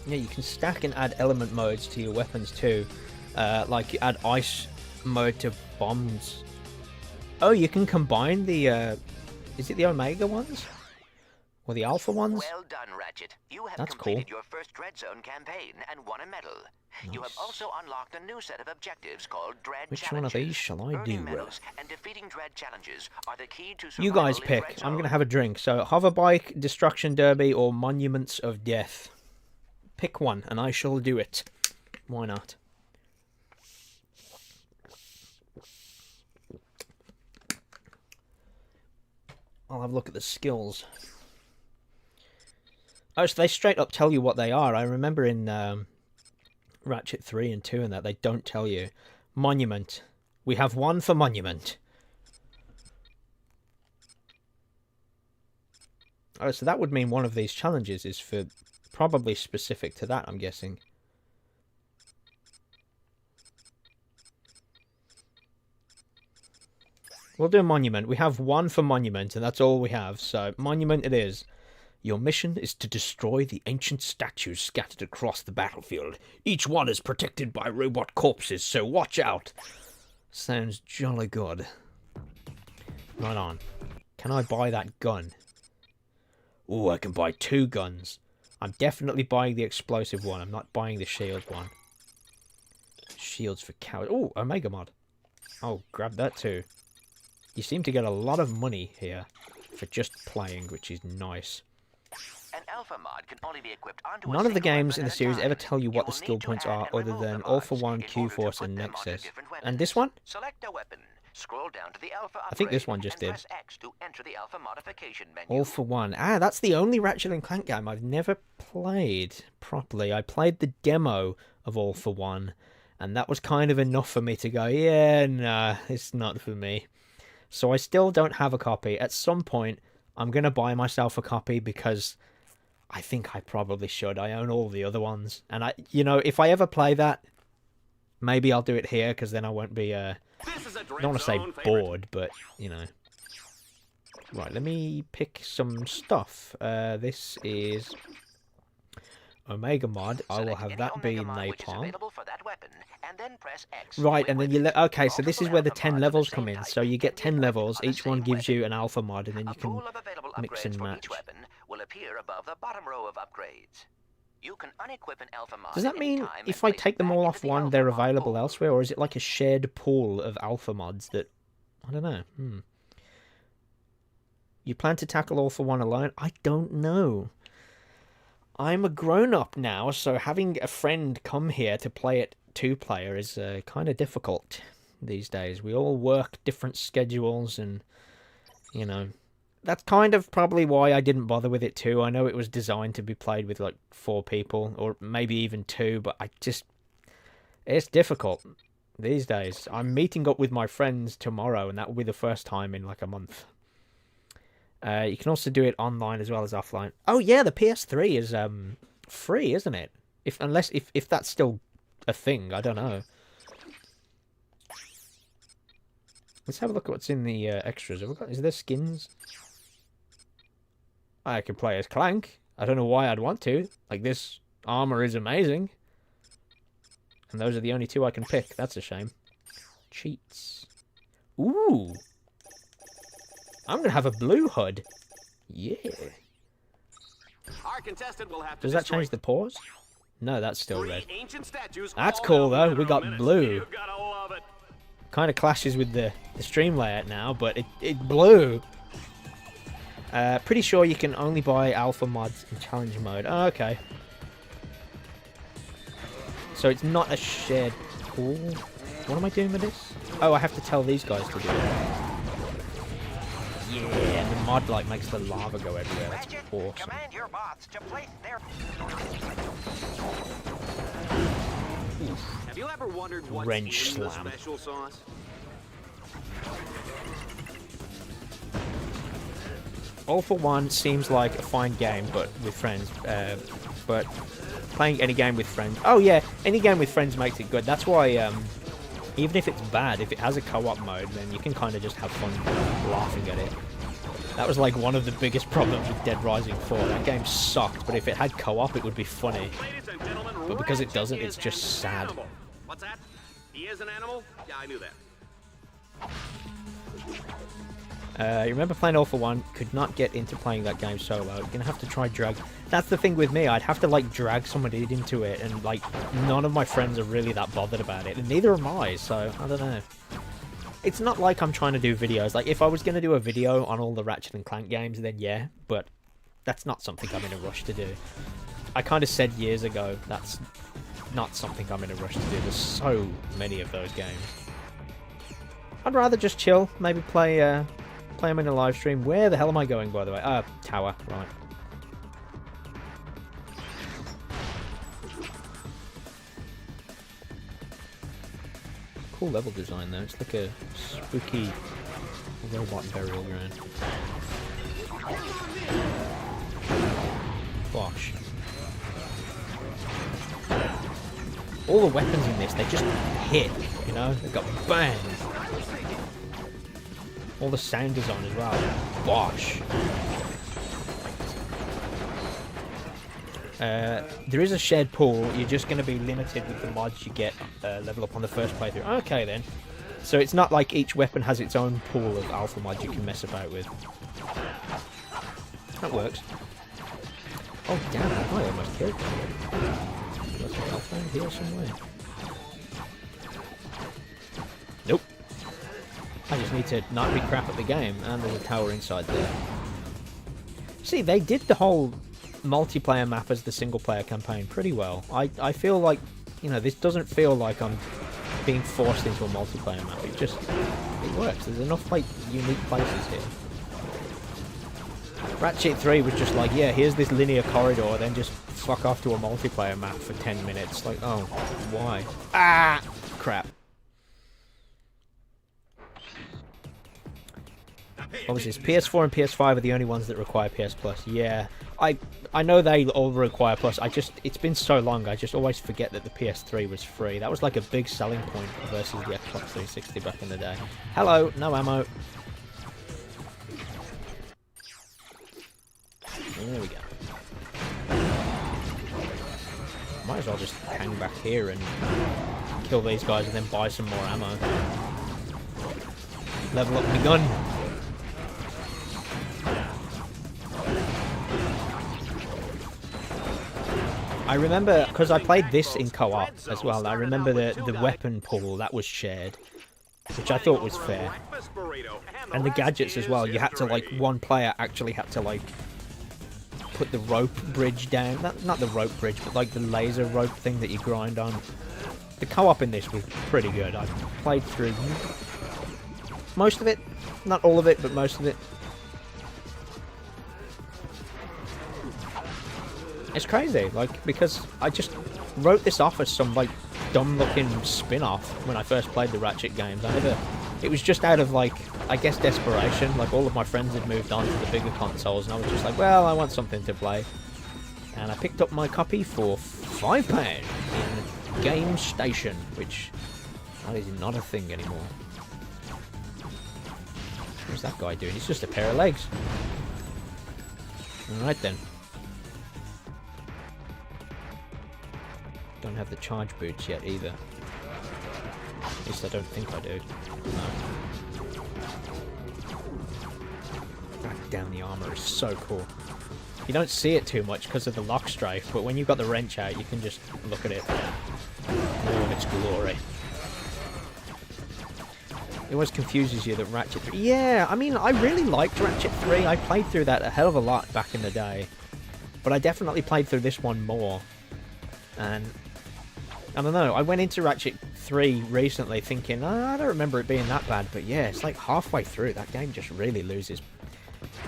Yeah, you can stack and add element modes to your weapons too. Like you add ice mode to bombs. Oh, you can combine the, is it the Omega ones? Or the Alpha ones? Well done, Ratchet. You have That's completed cool. your first Dread Zone campaign and won a medal. Nice. You have also unlocked a new set of objectives called Dread Which Challenges. one of these shall I Earning do? medals and defeating Dread Challenges are the key to You guys survival in pick. Dread I'm going to Zone. have a drink. So, Hoverbike, Destruction Derby, or Monuments of Death. Pick one, and I shall do it. Why not? I'll have a look at the skills. Oh, so they straight up tell you what they are. I remember in Ratchet 3 and 2 and that, they don't tell you. Monument. We have one for Monument. Oh, so that would mean one of these challenges is for... probably specific to that, I'm guessing. We'll do Monument. We have one for Monument, and that's all we have. So, Monument it is. Your mission is to destroy the ancient statues scattered across the battlefield. Each one is protected by robot corpses, so watch out. Sounds jolly good. Right on. Can I buy that gun? Ooh, I can buy 2 guns. I'm definitely buying the explosive one. I'm not buying the shield one. Shields for cowards. Oh, Omega mod. Oh, grab that too. You seem to get a lot of money here for just playing, which is nice. An alpha mod can only be equipped onto a None of the single games weapon in the at a series time. ever tell you what the will skill need to points add are and other remove than the All for mods One, in order to Q-Force, put and them onto Nexus. different And this one? Select a weapon. Scroll down to the alpha I think this upgrade one just and did. press X to enter the alpha modification menu. All for One. Ah, that's the only Ratchet and Clank game I've never played properly. I played the demo of All for One, and that was kind of enough for me to go, yeah, nah, it's not for me. So I still don't have a copy. At some point, I'm going to buy myself a copy because I think I probably should. I own all the other ones. And I, you know, if I ever play that, maybe I'll do it here because then I won't be, I don't want to say bored, but, you know. Right, let me pick some stuff. This is Omega mod. I will have that be Napalm. Right, and then you okay, so this is where the 10 levels come in. So you get 10 levels, each one gives you an alpha mod, and then you can mix and match. Does that mean if I take them all off one, they're available elsewhere, or is it like a shared pool of alpha mods that... I don't know. You plan to tackle All for One alone? I don't know. I'm a grown-up now, so having a friend come here to play it 2-player is kind of difficult these days. We all work different schedules and, you know... That's kind of probably why I didn't bother with it too. I know it was designed to be played with like 4 people, or maybe even 2, but I just... It's difficult these days. I'm meeting up with my friends tomorrow, and that will be the first time in like a month. You can also do it online as well as offline. Oh yeah, the PS3 is free, isn't it? If that's still a thing, I don't know. Let's have a look at what's in the extras. Is there skins? I can play as Clank. I don't know why I'd want to. Like, this armor is amazing. And those are the only two I can pick. That's a shame. Cheats. Ooh. I'm going to have a blue HUD. Yeah. Our contestant will have to Does that change the pause? No, that's still red. ancient statues That's all cool, down though. in We a got minute. blue. You gotta love it. Kind of clashes with the stream layout now, but it blue. Pretty sure you can only buy alpha mods in challenge mode. Oh, okay. So it's not a shared pool. What am I doing with this? Oh, I have to tell these guys to do it. Yeah, and the mod like makes the lava go everywhere. That's Ratchet, awesome. command your bots to place their... Have you ever wondered what's Wrench in the slam. special sauce? All for One seems like a fine game, but with friends. But playing any game with friends... Oh yeah, any game with friends makes it good. That's why, even if it's bad, if it has a co-op mode, then you can kind of just have fun laughing at it. That was like one of the biggest problems with Dead Rising 4. That game sucked, but if it had co-op, it would be funny. Ladies and gentlemen, But because it Ratchet doesn't, is it's just an sad. animal. What's that? He is an animal? Yeah, I knew that. You remember playing All for One? Could not get into playing that game solo. You're gonna have to try drag. That's the thing with me. I'd have to like drag somebody into it, and like none of my friends are really that bothered about it, and neither am I. So I don't know. It's not like I'm trying to do videos. Like if I was gonna do a video on all the Ratchet and Clank games, then yeah. But that's not something I'm in a rush to do. I kind of said years ago that's not something I'm in a rush to do. There's so many of those games. I'd rather just chill. Maybe play them in a live stream. Where the hell am I going, by the way? Tower, right. Cool level design, though. It's like a spooky robot burial ground. Gosh. All the weapons in this, they just hit, you know? They've got bang. All the sound design as well. Bosh. There is a shared pool. You're just going to be limited with the mods you get level up on the first playthrough. Okay then. So it's not like each weapon has its own pool of alpha mods you can mess about with. That works. Oh damn, I almost killed him. There's an alpha in here somewhere. Nope. I just need to not be crap at the game, and there's a tower inside there. See, they did the whole multiplayer map as the single player campaign pretty well. I feel like, you know, this doesn't feel like I'm being forced into a multiplayer map. It works. There's enough, like, unique places here. Ratchet 3 was just like, yeah, here's this linear corridor, then just fuck off to a multiplayer map for 10 minutes. Like, oh, why? Ah! Crap. What was this? PS4 and PS5 are the only ones that require PS Plus. Yeah, I know they all require Plus. It's been so long, I just always forget that the PS3 was free. That was like a big selling point versus the Xbox 360 back in the day. Hello, no ammo. There we go. Might as well just hang back here and kill these guys and then buy some more ammo. Level up my gun. I remember, because I played this in co-op as well, I remember the weapon pool, that was shared, which I thought was fair. And the gadgets as well, you had to, like, one player actually had to, like, put the rope bridge down. Not the rope bridge, but, like, the laser rope thing that you grind on. The co-op in this was pretty good. I played through most of it. Not all of it, but most of it. It's crazy, like, because I just wrote this off as some, like, dumb-looking spin-off when I first played the Ratchet games. It was just out of, like, I guess, desperation. Like, all of my friends had moved on to the bigger consoles, and I was just like, well, I want something to play. And I picked up my copy for £5 in Game Station, which that is not a thing anymore. What's that guy doing? He's just a pair of legs. Alright then. Don't have the charge boots yet either. At least I don't think I do. No. God damn, the armor is so cool. You don't see it too much because of the lock strafe, but when you've got the wrench out, you can just look at it in all of its glory. It always confuses you that Ratchet 3... Yeah, I mean, I really liked Ratchet 3. I played through that a hell of a lot back in the day. But I definitely played through this one more. And I don't know, I went into Ratchet 3 recently thinking, oh, I don't remember it being that bad. But yeah, it's like halfway through, that game just really loses...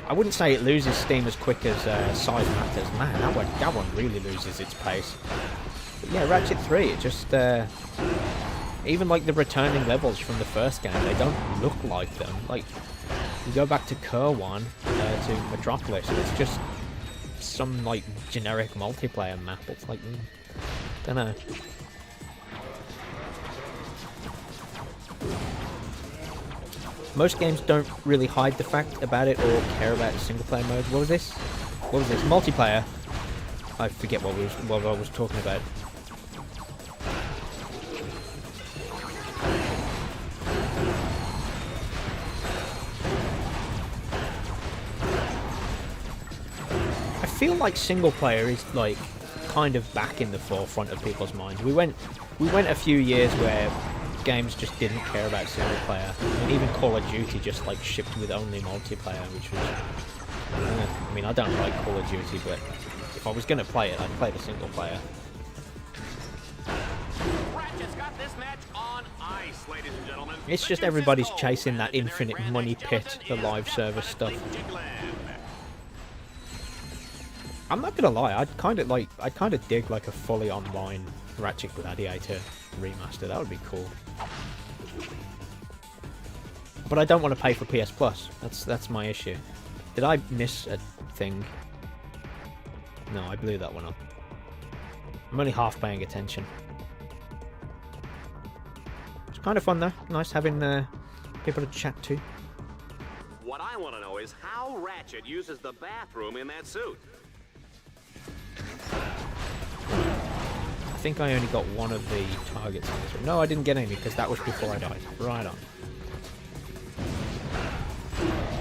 I wouldn't say it loses steam as quick as Size Matters. Man, that one really loses its pace. But yeah, Ratchet 3, it just... even like the returning levels from the first game, they don't look like them. Like, you go back to Kerr 1, to Metropolis, and it's just some like generic multiplayer map. It's like, don't know. Most games don't really hide the fact about it or care about the single player mode. What was this? What was this? Multiplayer. I forget what I was talking about. I feel like single player is like kind of back in the forefront of people's minds. We went a few years where games just didn't care about single player, and even Call of Duty just like shipped with only multiplayer, which was I mean, I don't like Call of Duty, but if I was gonna play it, I'd play the single player. Ratchet's got this match on ice, ladies and gentlemen. It's just everybody's chasing that infinite money pit, the live service stuff. I'm not gonna lie, I'd kind of dig like a fully online Ratchet Gladiator remaster. That would be cool. But I don't want to pay for PS Plus. That's my issue. Did I miss a thing? No, I blew that one up. I'm only half paying attention. It's kind of fun though. Nice having people to chat to. What I want to know is how Ratchet uses the bathroom in that suit. I think I only got one of the targets in this one. No, I didn't get any because that was before I died. Right on.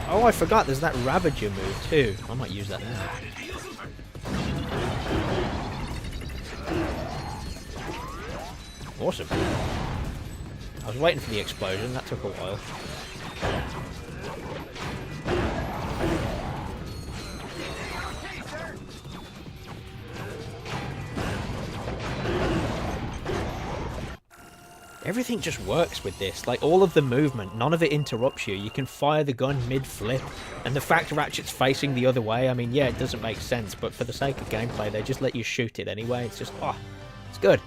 Oh, I forgot there's that Ravager move too. I might use that now. Awesome. I was waiting for the explosion. That took a while. Everything just works with this. Like, all of the movement, none of it interrupts you. You can fire the gun mid-flip. And the fact Ratchet's facing the other way, I mean, yeah, it doesn't make sense, but for the sake of gameplay, they just let you shoot it anyway. It's just, oh, it's good.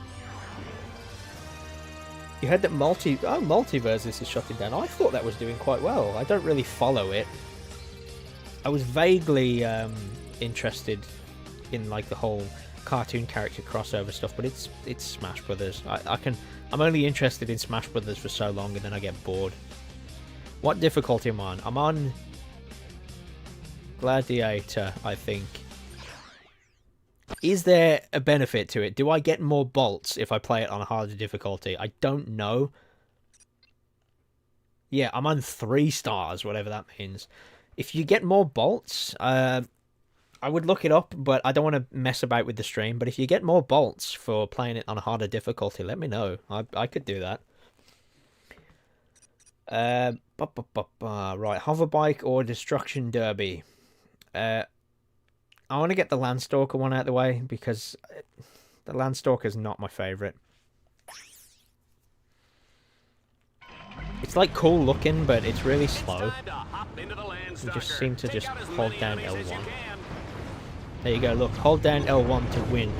You heard that Multiversus is shutting down. I thought that was doing quite well. I don't really follow it. I was vaguely interested in, like, the whole cartoon character crossover stuff, but it's Smash Brothers. I'm only interested in Smash Brothers for so long and then I get bored. What difficulty am I on? I'm on Gladiator, I think. Is there a benefit to it? Do I get more bolts if I play it on a harder difficulty? I don't know. Yeah, I'm on 3 stars, whatever that means. If you get more bolts, I would look it up, but I don't want to mess about with the stream. But if you get more bolts for playing it on a harder difficulty, let me know. I could do that. Right, Hoverbike or Destruction Derby. I want to get the Landstalker one out of the way, because the Landstalker is not my favourite. It's like cool looking, but it's really slow. You just seem to just hold down L1. There you go, look, hold down L1 to win.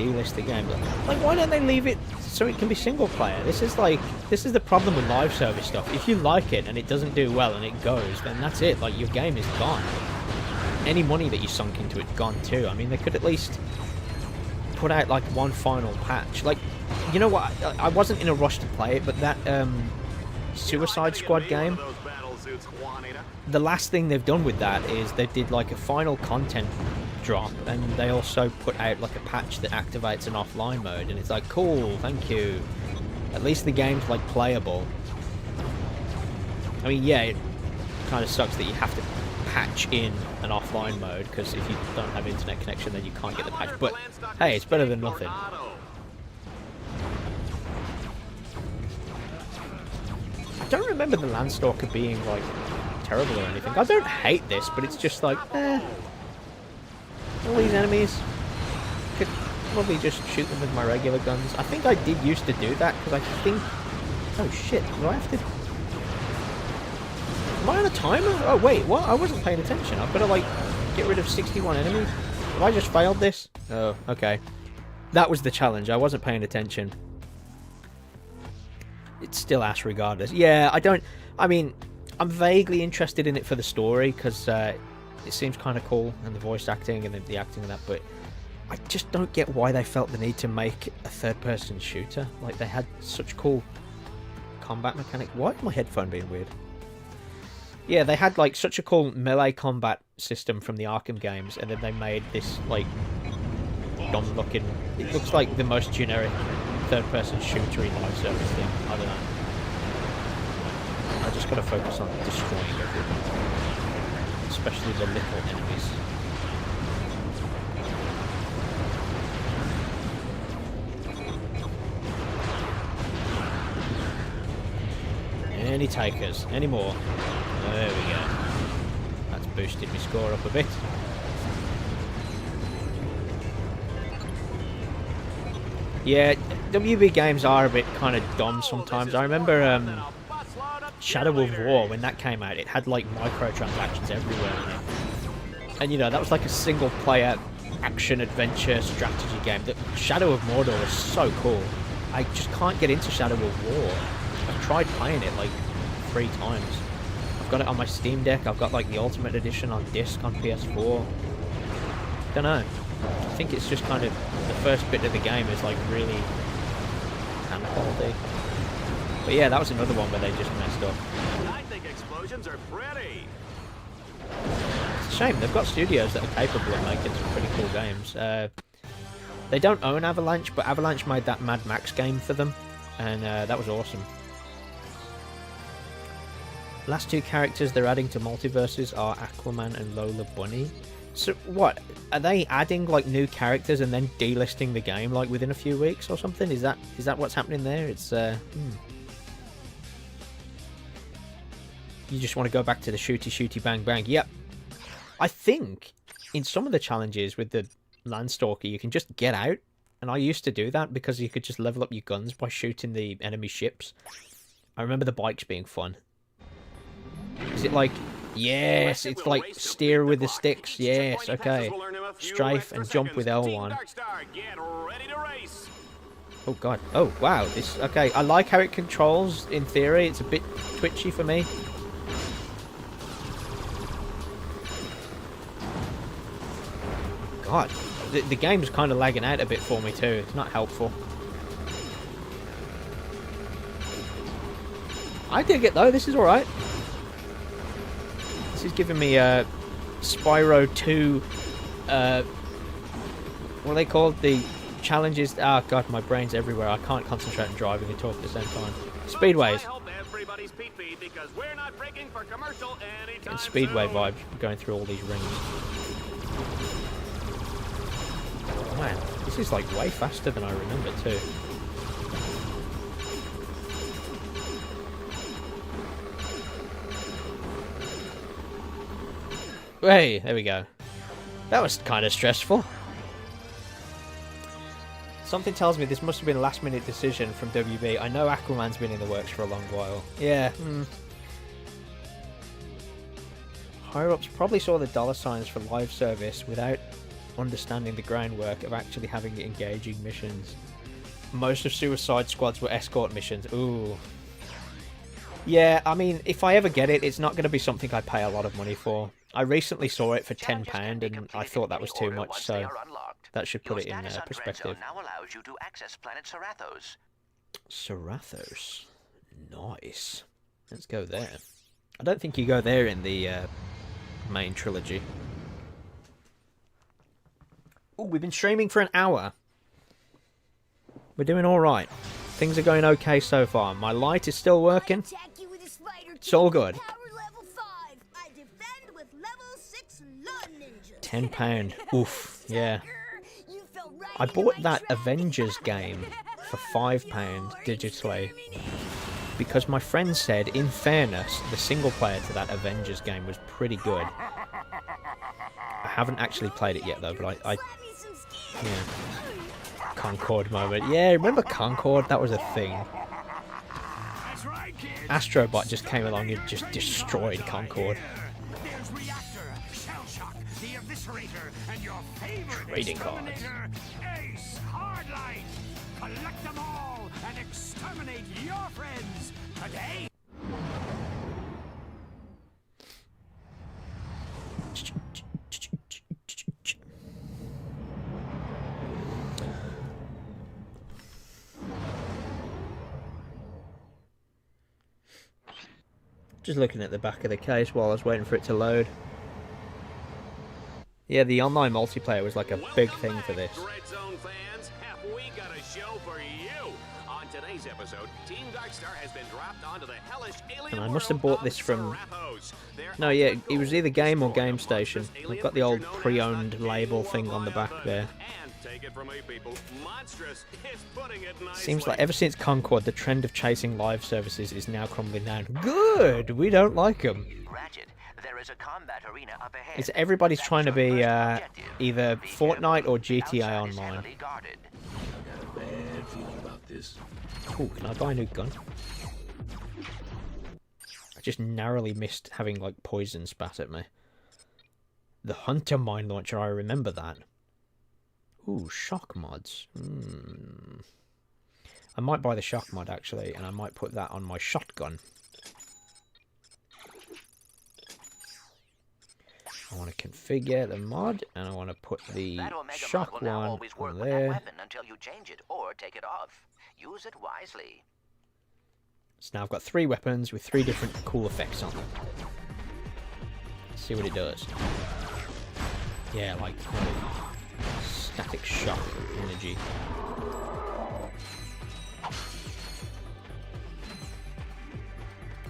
delist the game. Like, why don't they leave it so it can be single player? This is the problem with live service stuff. If you like it and it doesn't do well and it goes, then that's it. Like, your game is gone. Any money that you sunk into it's gone too. I mean, they could at least put out like one final patch. Like, you know what? I wasn't in a rush to play it, but that Suicide Squad game, the last thing they've done with that is they did like a final content drop, and they also put out like a patch that activates an offline mode, and it's like, cool, thank you. At least the game's like playable. I mean, yeah, it kind of sucks that you have to patch in an offline mode, because if you don't have internet connection then you can't get the patch, but hey, it's better than nothing. I don't remember the Landstalker being like terrible or anything. I don't hate this, but it's just like, all these enemies, could probably just shoot them with my regular guns. I think I did used to do that, because I think, oh shit, do I have to... Am I on a timer? Oh wait, what? I wasn't paying attention. I've got to like get rid of 61 enemies. Have I just failed this? Oh, okay. That was the challenge. I wasn't paying attention. It's still ass regardless. Yeah, I mean, I'm vaguely interested in it for the story, because it seems kind of cool, and the voice acting and the acting and that, but I just don't get why they felt the need to make a third-person shooter. Like, they had such cool combat mechanics. Why is my headphone being weird? Yeah, they had like such a cool melee combat system from the Arkham games, and then they made this like dumb-looking. It looks like the most generic third-person shooter in live service thing. I don't know. I just gotta focus on destroying everything, especially the little enemies. Any takers? Any more? There we go. That's boosted my score up a bit. Yeah, WB games are a bit kind of dumb sometimes. I remember Shadow of War, when that came out, it had like microtransactions everywhere in it. And you know, that was like a single player action adventure strategy game. The Shadow of Mordor was so cool. I just can't get into Shadow of War. I've tried playing it like 3 times. I've got it on my Steam Deck. I've got like the Ultimate Edition on disc on PS4. Don't know. I think it's just kind of the first bit of the game is like really hand quality. But yeah, that was another one where they just messed up. I think explosions are pretty. It's a shame. They've got studios that are capable of making some pretty cool games. They don't own Avalanche, but Avalanche made that Mad Max game for them, and that was awesome. Last 2 characters they're adding to multiverses are Aquaman and Lola Bunny. So what, are they adding like new characters and then delisting the game like within a few weeks or something? Is that what's happening there? It's You just want to go back to the shooty bang bang. Yep. I think in some of the challenges with the Landstalker you can just get out, and I used to do that because you could just level up your guns by shooting the enemy ships. I remember the bikes being fun. Is it like... Yes, it's like steer with the sticks. Yes, okay. Strafe and jump with L1. Oh god. Oh wow. This... Okay, I like how it controls in theory. It's a bit twitchy for me. God. The game's kind of lagging out a bit for me too. It's not helpful. I dig it though. This is alright. This is giving me Spyro 2, what are they called? The challenges. Oh god, my brain's everywhere. I can't concentrate on driving and talk at the same time. Speedways. Getting Speedway vibes going through all these rings. Man, this is like way faster than I remember too. Hey, there we go. That was kind of stressful. Something tells me this must have been a last-minute decision from WB. I know Aquaman's been in the works for a long while. Yeah. Higher-ups probably saw the dollar signs for live service without understanding the groundwork of actually having engaging missions. Most of Suicide Squads were escort missions. Ooh. Yeah, I mean, if I ever get it, it's not going to be something I pay a lot of money for. I recently saw it for £10 and I thought that was too much, so that should put it in perspective. Now allows you to access planet Serathos. Serathos. Nice. Let's go there. I don't think you go there in the main trilogy. Oh, we've been streaming for an hour. We're doing alright. Things are going okay so far. My light is still working. It's all good. £10. Oof, yeah. I bought that Avengers game for £5 digitally because my friend said, in fairness, the single player to that Avengers game was pretty good. I haven't actually played it yet though, but I yeah. Concord moment. Yeah, remember Concord? That was a thing. Astrobot just came along and just destroyed Concord. Trading cards. Collect them all and exterminate your friends today. Just looking at the back of the case while I was waiting for it to load. Yeah, the online multiplayer was like a big thing for this. Red Zone fans, have we got a show for you? On today's episode, Team Darkstar has been dropped onto the hellish alien And I must have bought this from... Serathos. No, yeah, it was either Game or Game Station. I've got the old pre-owned label thing on the back there. And take it from me, people, Monstrous is putting it nicely. Seems like ever since Concord, the trend of chasing live services is now crumbling down. Good! We don't like them. Ratchet, there is a combat arena up ahead. It's everybody's trying to be either Fortnite or GTA Online. Ooh, can I buy a new gun? I just narrowly missed having like poison spat at me. The Hunter Mine Launcher, I remember that. Ooh, shock mods. I might buy the shock mod actually, and I might put that on my shotgun. I want to configure the mod, and I want to put the shock one on there. Until you change it or take it off. Use it wisely. So now I've got 3 weapons with 3 different cool effects on them. Let's see what it does. Yeah, like kind of static shock energy.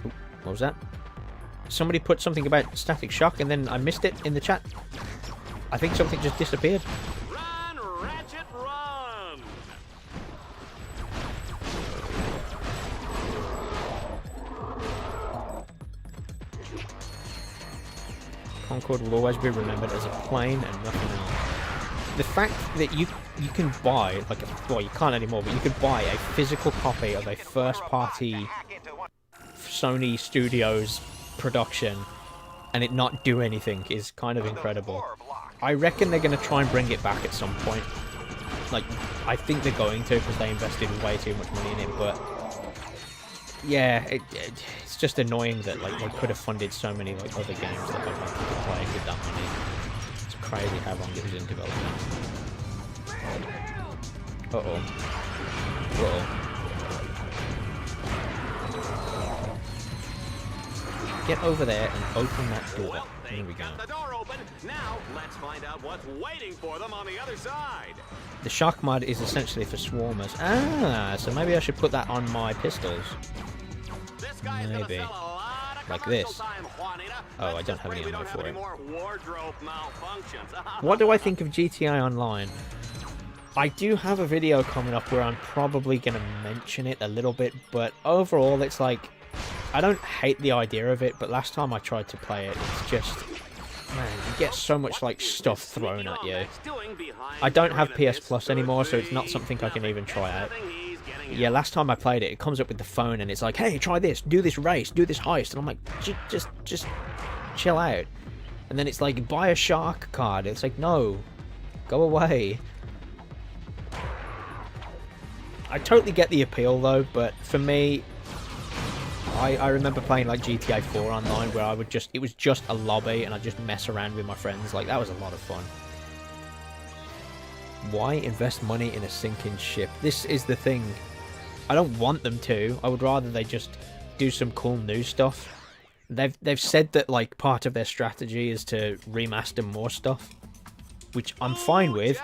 Ooh, what was that? Somebody put something about static shock and then I missed it in the chat. I think something just disappeared. Run, Ratchet, run! Concord will always be remembered as a plane and nothing else. The fact that you can buy, like, well, you can't anymore, but you could buy a physical copy of a first-party Sony Studios production and it not do anything is kind of incredible. I reckon they're going to try and bring it back at some point. Like, I think they're going to because they invested way too much money in it, but yeah, it's just annoying that like they could have funded so many like other games that I wanted to play with that money. It's crazy how long it was in development. Uh-oh. Uh-oh. Get over there and open that door. Here we go. The door open. Now let's find out what's waiting for them on the other side. The shock mod is essentially for swarmers. Ah, so maybe I should put that on my pistols. This guy's Maybe. gonna sell a lot of Like commercial this. time, Juanita. Oh, I Let's don't just have pray any we ammo don't have for any it. more wardrobe malfunctions. What do I think of GTI Online? I do have a video coming up where I'm probably going to mention it a little bit, but overall it's like, I don't hate the idea of it, but last time I tried to play it, it's just, man, you get so much like stuff thrown at you. I don't have PS Plus anymore, so it's not something I can even try out. Yeah, last time I played it, it comes up with the phone and it's like, hey, try this, do this race, do this heist, and I'm like, just chill out. And then it's like, buy a shark card. It's like, no, Go away. I totally get the appeal though, but for me, I remember playing like GTA 4 online where it was just a lobby and I'd just mess around with my friends. Like, that was a lot of fun. Why invest money in a sinking ship? This is the thing. I don't want them to. I would rather they just do some cool new stuff. They've said that like part of their strategy is to remaster more stuff, which I'm fine with.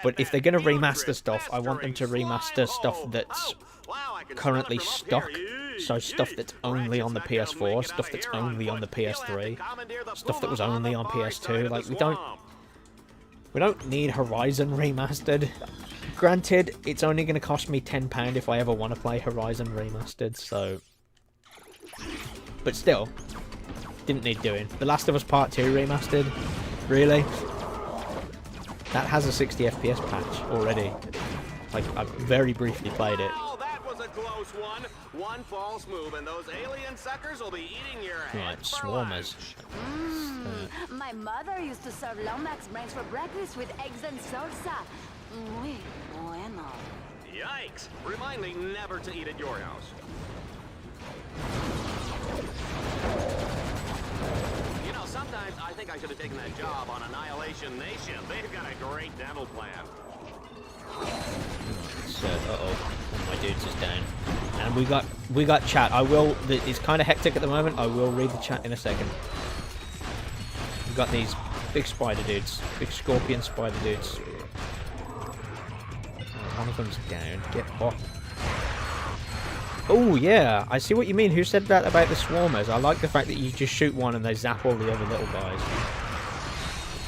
But if they're going to remaster stuff, I want them to remaster stuff that's currently stuck. So stuff that's only on the PS4, stuff that's only on the PS3, stuff that was only on PS2. Like, we don't need Horizon remastered. Granted, it's only going to cost me £10 if I ever want to play Horizon remastered, so... But still, didn't need doing. The Last of Us Part 2 remastered? Really? That has a 60 FPS patch already. Like, I very briefly played it. Oh, that was a close one. One false move and those alien suckers will be eating your head. Right, swarmers. My mother used to serve Lomax brains for breakfast with eggs and salsa. Muy bueno. Yikes! Remind me never to eat at your house. You know, sometimes I think I should have taken that job on Annihilation Nation. They've got a great dental plan. So, uh-oh. My dudes is down. And we got chat. It's kind of hectic at the moment. I will read the chat in a second. We've got these big spider dudes. Big scorpion spider dudes. One of them's down. Get off. Oh, yeah. I see what you mean. Who said that about the swarmers? I like the fact that you just shoot one and they zap all the other little guys.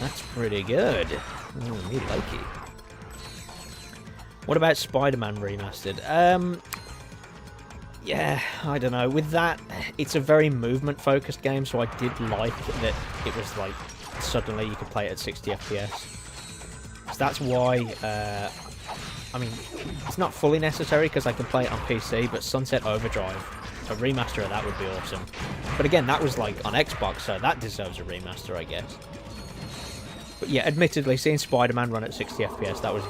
That's pretty good. Oh, me like it. What about Spider-Man Remastered? Yeah, I don't know. With that, it's a very movement-focused game, so I did like that it was like, suddenly you could play it at 60 FPS. So that's why, I mean, it's not fully necessary because I can play it on PC, but Sunset Overdrive, a remaster of that would be awesome. But again, that was like on Xbox, so that deserves a remaster, I guess. But yeah, admittedly, seeing Spider-Man run at 60 FPS, that was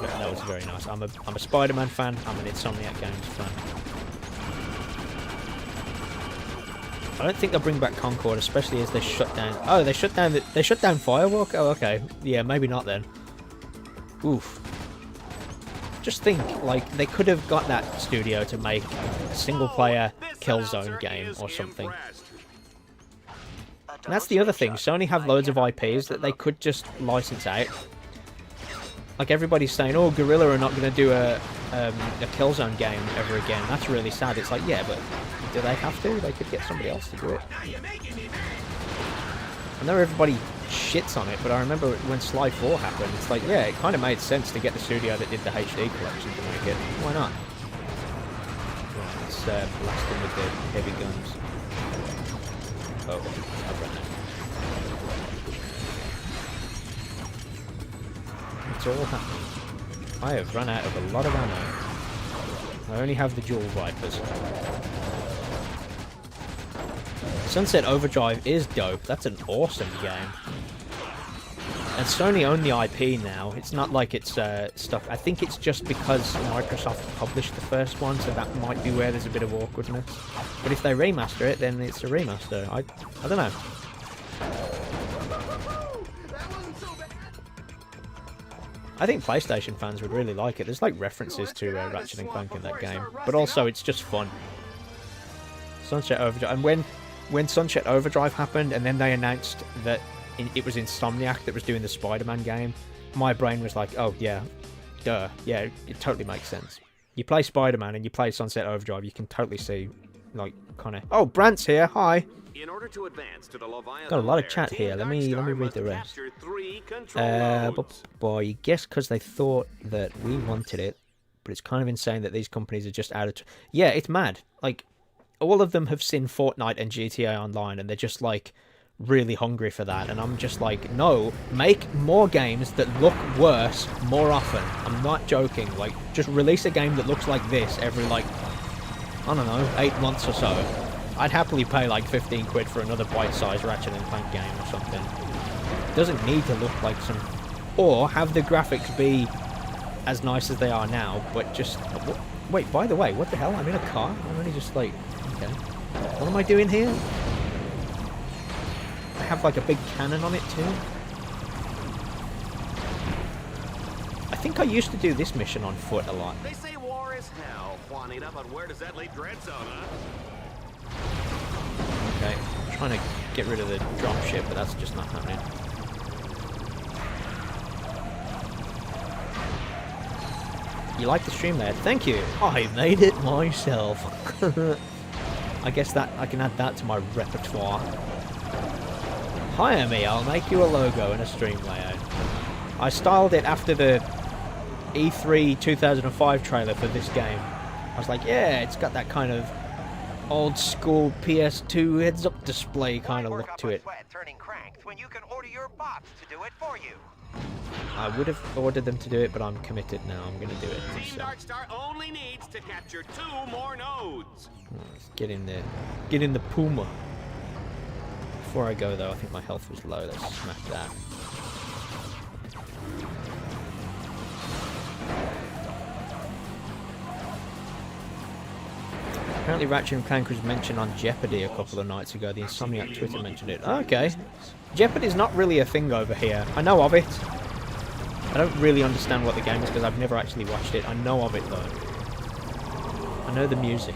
very nice. I'm a Spider-Man fan. I'm an Insomniac Games fan. I don't think they'll bring back Concord, especially as they shut down. Oh, they shut down Firewalk. Oh, okay. Yeah, maybe not then. Oof. Just think, like, they could have got that studio to make a single-player Killzone game or something. And that's the other thing, Sony have loads of IPs that they could just license out. Like, everybody's saying, oh, Guerrilla are not going to do a Killzone game ever again. That's really sad. It's like, yeah, but do they have to? They could get somebody else to do it. I know everybody shits on it, but I remember when Sly 4 happened, it's like, yeah, it kind of made sense to get the studio that did the HD collection to make it. Why not? Right, let's blast them with the heavy guns. Oh, I've run out. It's all happening. I have run out of a lot of ammo. I only have the dual Vipers. Sunset Overdrive is dope. That's an awesome game. And Sony own the IP now. It's not like it's stuck. I think it's just because Microsoft published the first one, so that might be where there's a bit of awkwardness. But if they remaster it, then it's a remaster. I don't know. I think PlayStation fans would really like it. There's like references to Ratchet and Clank in that game, but also it's just fun. Sunset Overdrive, and when Sunset Overdrive happened, and then they announced that it was Insomniac that was doing the Spider-Man game, my brain was like, oh yeah, duh, yeah, it totally makes sense. You play Spider-Man and you play Sunset Overdrive, you can totally see, like, kind of. Oh, Brant's here. Hi. In order to advance to the Leviathan, Got a lot of chat here. Let me read the rest. Boy, guess because they thought that we wanted it, but it's kind of insane that these companies are just out of. Yeah, it's mad. Like, all of them have seen Fortnite and GTA Online, and they're just like really hungry for that. And I'm just like, no, make more games that look worse more often. I'm not joking. Like, just release a game that looks like this every, like, I don't know, 8 months or so. I'd happily pay like 15 quid for another bite-sized Ratchet and Clank game or something. It doesn't need to look like some or have the graphics be as nice as they are now, but just... Wait, by the way, what the hell? I'm in a car? I'm only just like... Okay. What am I doing here? I have like a big cannon on it too. I think I used to do this mission on foot a lot. They say war is hell, Juanita, but where does that leave Dreadzone, huh? Okay, I'm trying to get rid of the drop ship, but that's just not happening. You like the stream there? Thank you! I made it myself! I guess that I can add that to my repertoire. Hire me, I'll make you a logo and a stream layout. I styled it after the E3 2005 trailer for this game. I was like, yeah, it's got that kind of old school PS2 heads-up display kind of look to it. Turning cranks when you can order your bots to do it for you. I would have ordered them to do it, but I'm committed now. I'm going to do it. Team Darkstar only needs to capture 2 more nodes. Let's get in there. Get in the Puma. Before I go, though, I think my health was low. Let's smack that. Apparently Ratchet and Clank was mentioned on Jeopardy a couple of nights ago. The Insomniac Twitter mentioned it. Okay. Jeopardy's not really a thing over here. I know of it. I don't really understand what the game is because I've never actually watched it. I know of it though. I know the music.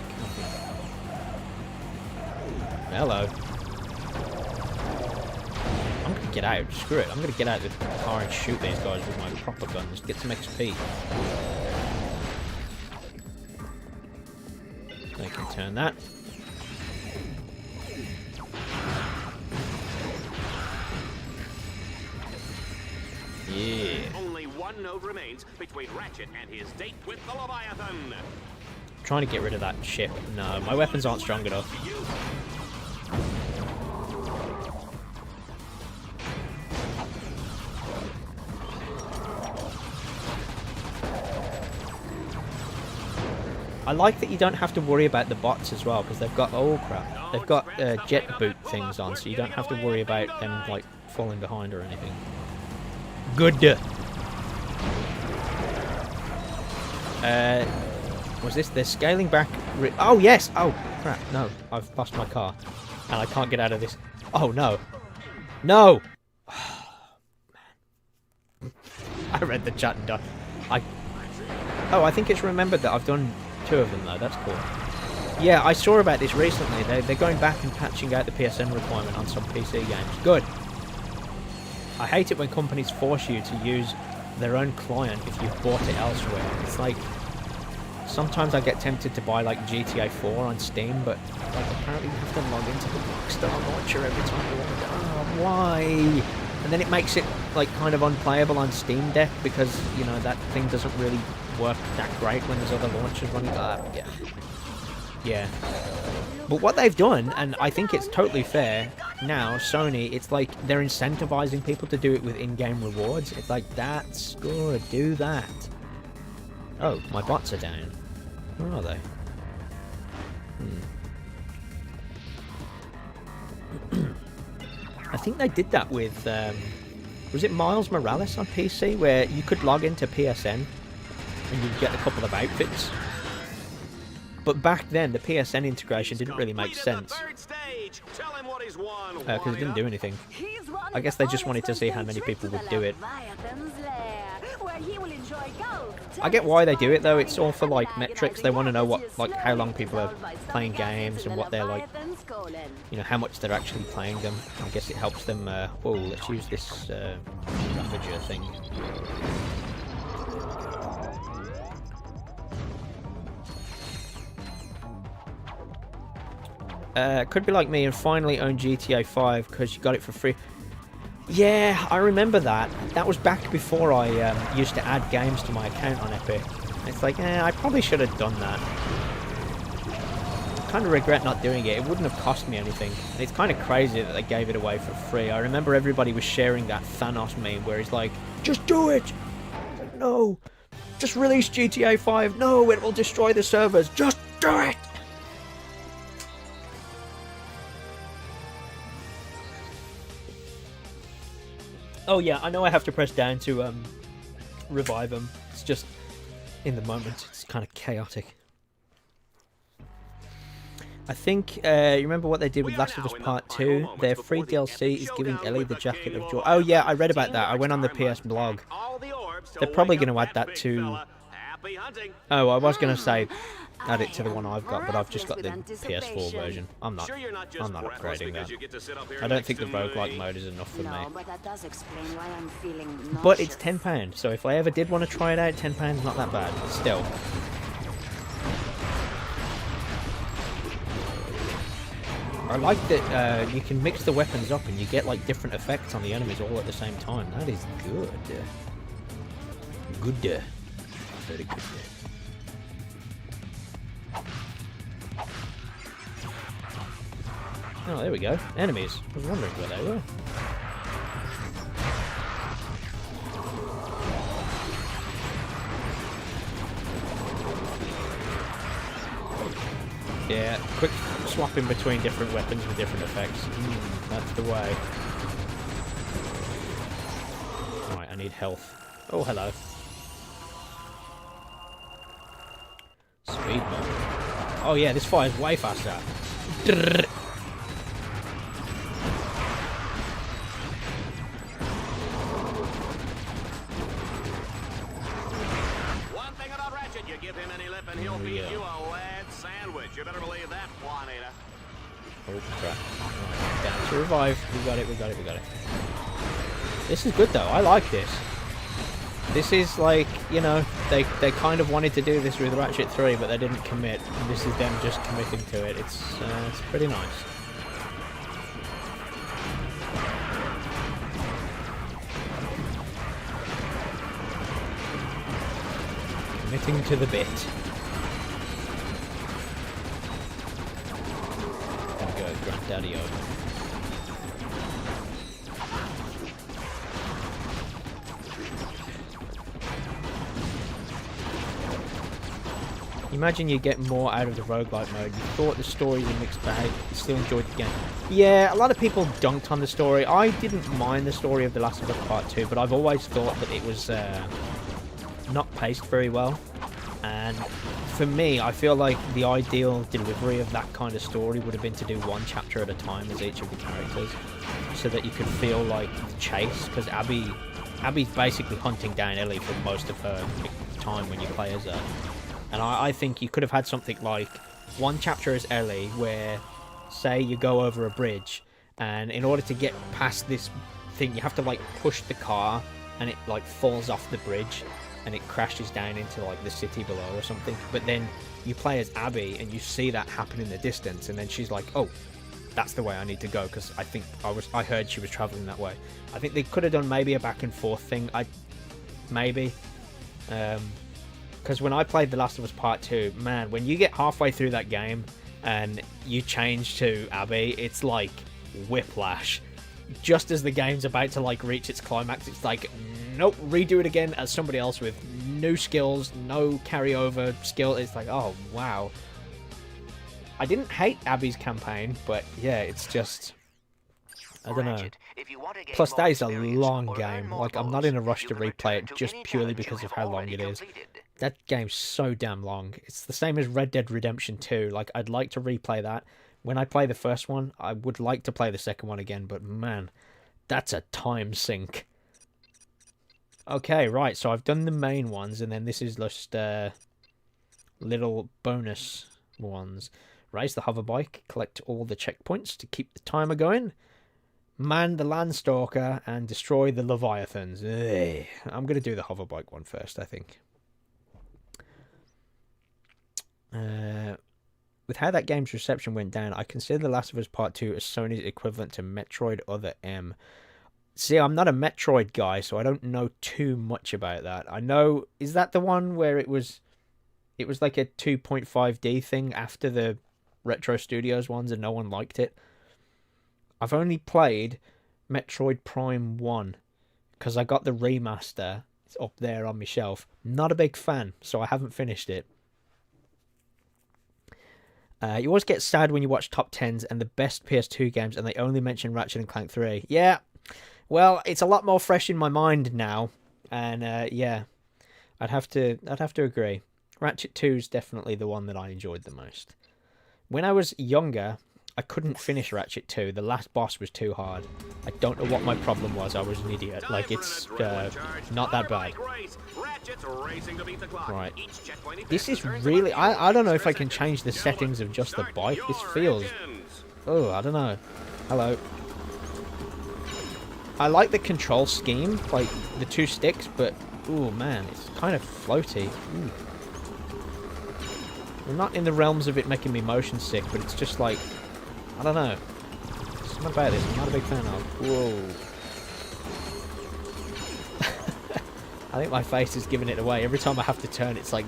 Hello. I'm gonna get out. Screw it. I'm gonna get out of the car and shoot these guys with my proper guns. Get some XP. I can turn that. Yeah. Only 1 node remains between Ratchet and his date with the Leviathan. I'm trying to get rid of that ship. No, my weapons aren't strong enough. I like that you don't have to worry about the bots as well, because they've got, oh crap, they've got jet boot things on, so you don't have to worry about them like falling behind or anything. Good. Was this? They're scaling back. Oh yes. Oh crap. No, I've lost my car, and I can't get out of this. Oh no. No. I read the chat and done. Oh, I think it's remembered that I've done 2 of them though. That's cool. Yeah, I saw about this recently. They're going back and patching out the PSN requirement on some PC games. Good. I hate it when companies force you to use their own client if you've bought it elsewhere. It's like, sometimes I get tempted to buy like GTA 4 on Steam, but like apparently you have to log into the Rockstar launcher every time you want to. Oh, why? And then it makes it like kind of unplayable on Steam Deck because, you know, that thing doesn't really work that great when there's other launchers running. Yeah. Yeah. But what they've done, and I think it's totally fair, now, Sony, it's like they're incentivizing people to do it with in-game rewards. It's like, that's good, do that. Oh, my bots are down. Where are they? I think they did that with, was it Miles Morales on PC, where you could log into PSN and you'd get a couple of outfits. But back then, the PSN integration didn't really make sense. Because it didn't do anything. I guess they just wanted to see how many people would do it. I get why they do it though. It's all for like metrics. They want to know what, like, how long people are playing games and what they're like, you know, how much they're actually playing them. I guess it helps them. Oh, let's use this Ravager thing. Could be like me and finally own GTA 5 because you got it for free. Yeah, I remember that. That was back before I used to add games to my account on Epic. It's like, I probably should have done that. I kind of regret not doing it. It wouldn't have cost me anything. And it's kind of crazy that they gave it away for free. I remember everybody was sharing that Thanos meme where he's like, just do it! Like, no! Just release GTA 5! No, it will destroy the servers! Just do it! Oh yeah, I know I have to press down to revive them. It's just in the moment, it's kind of chaotic. I think you remember what they did with Last of Us Part 2? Their free DLC is giving Ellie the Jacket of Joy. Oh yeah, I read about that. I went on the PS blog. They're probably going to add that to... Oh, I was going to say add it to the one I've got, but I've just got the PS4 version. I'm not upgrading that. I don't think the roguelike mode is enough for me. But it's £10, so if I ever did want to try it out, £10 is not that bad. Still. I like that you can mix the weapons up and you get like different effects on the enemies all at the same time. That is good. Good. Very good. Oh, there we go. Enemies. I was wondering where they were. Yeah, quick swapping between different weapons with different effects. That's the way. Right, I need health. Oh, hello. Speed bump. Oh yeah, this fires way faster. Drrr. One thing about Ratchet, you give him any lip and he'll feed you a lead sandwich. You better believe that, Juanita. Oh crap. Right, down to revive. We got it, we got it, we got it. This is good though, I like this. This is like, you know, they kind of wanted to do this with Ratchet 3, but they didn't commit. And this is them just committing to it. It's pretty nice. Committing to the bit. Gonna go Granddaddy over. Imagine you get more out of the roguelike mode. You thought the story was a mixed bag, you still enjoyed the game. Yeah, a lot of people dunked on the story. I didn't mind the story of The Last of Us Part 2, but I've always thought that it was not paced very well. And for me, I feel like the ideal delivery of that kind of story would have been to do one chapter at a time as each of the characters, so that you could feel like the chase, because Abby's basically hunting down Ellie for most of her time when you play as her. And I think you could have had something like one chapter as Ellie where, say, you go over a bridge, and in order to get past this thing, you have to, like, push the car, and it, like, falls off the bridge, and it crashes down into, like, the city below or something. But then you play as Abby, and you see that happen in the distance, and then she's like, oh, that's the way I need to go, because I think I heard she was travelling that way. I think they could have done maybe a back and forth thing. Maybe. Because when I played The Last of Us Part 2, man, when you get halfway through that game and you change to Abby, it's like whiplash. Just as the game's about to like reach its climax, it's like, nope, redo it again as somebody else with new skills, no carryover skill. It's like, oh, wow. I didn't hate Abby's campaign, but yeah, it's just... I don't know. Plus, that is a long game. Like, I'm not in a rush to replay it just purely because of how long it is. That game's so damn long. It's the same as Red Dead Redemption 2. Like, I'd like to replay that. When I play the first one, I would like to play the second one again, but man, that's a time sink. Okay, right, so I've done the main ones, and then this is just little bonus ones. Raise the hoverbike, collect all the checkpoints to keep the timer going. Man the Landstalker and destroy the Leviathans. Ugh. I'm going to do the hoverbike one first, I think. With how that game's reception went down, I consider The Last of Us Part 2 as Sony's equivalent to Metroid Other M. See, I'm not a Metroid guy, so I don't know too much about that. I know... Is that the one where it was like a 2.5D thing after the Retro Studios ones and no one liked it? I've only played Metroid Prime 1 because I got the remaster. It's up there on my shelf. Not a big fan, so I haven't finished it. You always get sad when you watch top 10s and the best PS2 games and they only mention Ratchet and Clank 3. Yeah, Well, it's a lot more fresh in my mind now, and yeah, I'd have to agree. Ratchet 2 is definitely the one that I enjoyed the most. When I was younger, I couldn't finish Ratchet 2. The last boss was too hard. I don't know what my problem was. I was an idiot. Like, it's not that bad. Right. This is really... I don't know if I can change the settings of just the bike. This feels... Oh, I don't know. Hello. I like the control scheme, like the 2 sticks, but... Oh, man, it's kind of floaty. Ooh. I'm not in the realms of it making me motion sick, but it's just like... I don't know. Something about this I'm not a big fan of. Whoa. I think my face is giving it away. Every time I have to turn, it's like...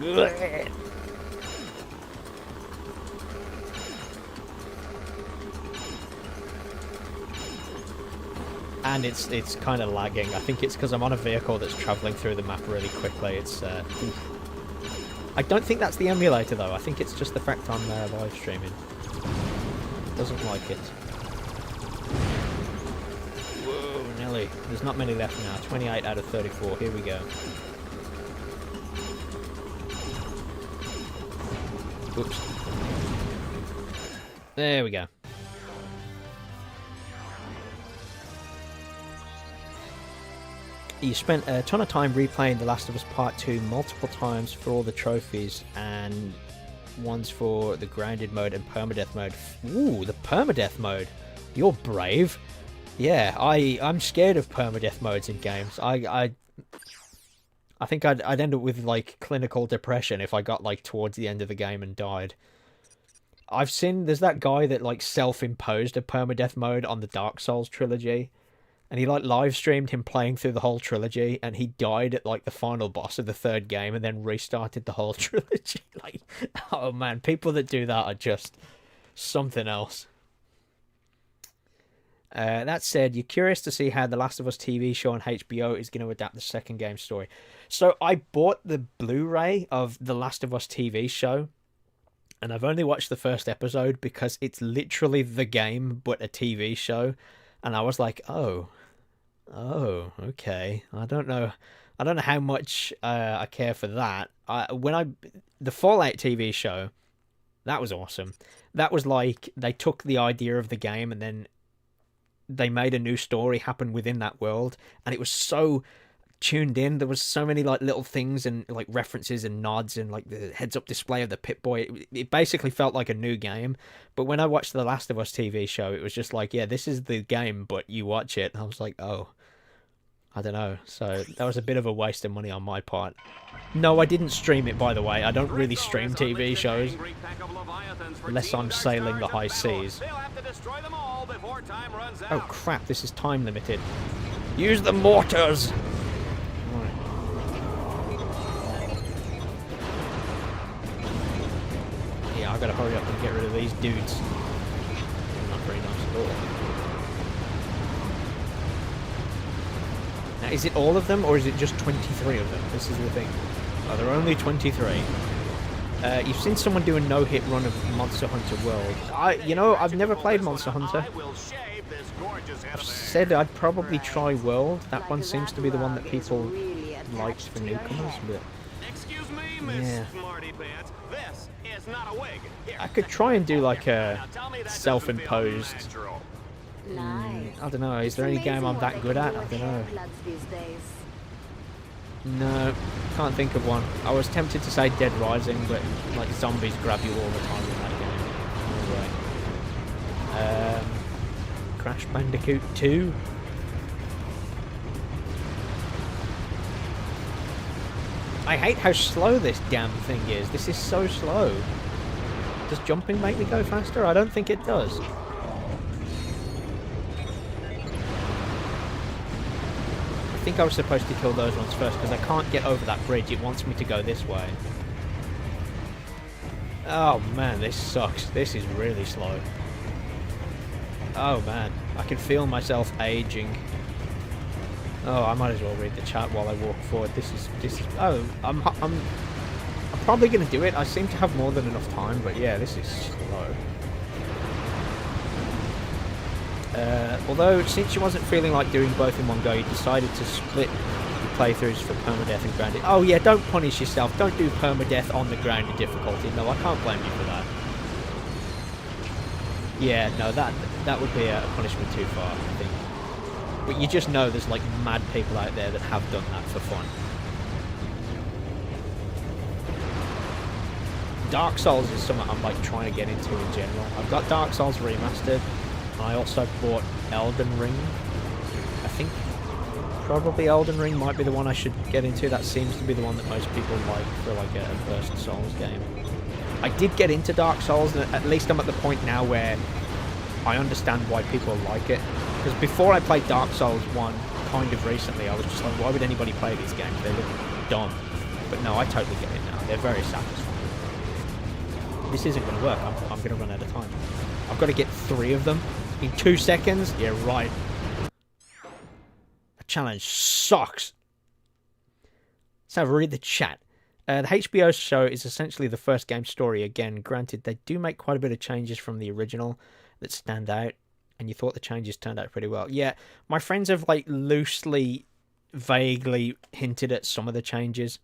And it's kind of lagging. I think it's because I'm on a vehicle that's travelling through the map really quickly. It's... I don't think that's the emulator, though. I think it's just the fact I'm live streaming. Doesn't like it. Whoa, Nelly. There's not many left now. 28 out of 34. Here we go. Whoops. There we go. You spent a ton of time replaying The Last of Us Part 2 multiple times for all the trophies, and ones for the grounded mode and permadeath mode. Ooh, the permadeath mode. You're brave. Yeah, I'm scared of permadeath modes in games. I think I'd end up with like clinical depression if I got like towards the end of the game and died. I've seen there's that guy that like self-imposed a permadeath mode on the Dark Souls trilogy. And he like live streamed him playing through the whole trilogy, and he died at like the final boss of the 3rd game, and then restarted the whole trilogy. Like, oh man, people that do that are just something else. That said, you're curious to see how the Last of Us TV show on HBO is going to adapt the 2nd game story. So I bought the Blu-ray of the Last of Us TV show, and I've only watched the 1st episode because it's literally the game but a TV show, and I was like, oh, okay. I don't know how much I care for that. The Fallout TV show, that was awesome. That was like they took the idea of the game and then they made a new story happen within that world, and it was so tuned in. There was so many like little things and like references and nods and like the heads-up display of the Pip-Boy. It basically felt like a new game. But when I watched the Last of Us TV show, it was just like, yeah, this is the game, but you watch it. And I was like, oh, I don't know. So that was a bit of a waste of money on my part. No, I didn't stream it, by the way. I don't really stream TV shows unless I'm sailing the high seas. Oh crap, this is time limited. Use the mortars! Yeah, I gotta hurry up and get rid of these dudes. Not very nice at all. Now, is it all of them, or is it just 23 of them? This is the thing. Oh, there are only 23. You've seen someone do a no-hit run of Monster Hunter World. I've never played Monster Hunter. I've said I'd probably try World. That one seems to be the one that people like for newcomers, but... Yeah. I could try and do like a self-imposed... I don't know, is there any game I'm that good at? I don't know. No, can't think of one. I was tempted to say Dead Rising, but like zombies grab you all the time in that game. Anyway. Crash Bandicoot 2. I hate how slow this damn thing is. This is so slow. Does jumping make me go faster? I don't think it does. I think I was supposed to kill those ones first because I can't get over that bridge. It wants me to go this way. Oh man, this sucks. This is really slow. Oh man, I can feel myself aging. Oh, I might as well read the chat while I walk forward. This is. Oh, I'm probably gonna do it. I seem to have more than enough time, but yeah, this is slow. Although, since she wasn't feeling like doing both in one go, you decided to split the playthroughs for permadeath and grounded. Oh yeah, don't punish yourself. Don't do permadeath on the grounded difficulty. No, I can't blame you for that. Yeah, no, that would be a punishment too far, I think. But you just know there's like mad people out there that have done that for fun. Dark Souls is something I'm like trying to get into in general. I've got Dark Souls Remastered, and I also bought Elden Ring. I think probably Elden Ring might be the one I should get into. That seems to be the one that most people like for like a first Souls game. I did get into Dark Souls, and at least I'm at the point now where I understand why people like it. Because before I played Dark Souls 1, kind of recently, I was just like, why would anybody play these games? They look dumb. But no, I totally get it now. They're very satisfying. This isn't going to work. I'm going to run out of time. I've got to get 3 of them in 2 seconds. Yeah, right. The challenge sucks. Let's have a read the chat. The HBO show is essentially the first game story again. Granted, they do make quite a bit of changes from the original that stand out, and you thought the changes turned out pretty well. Yeah, my friends have like loosely, vaguely hinted at some of the changes.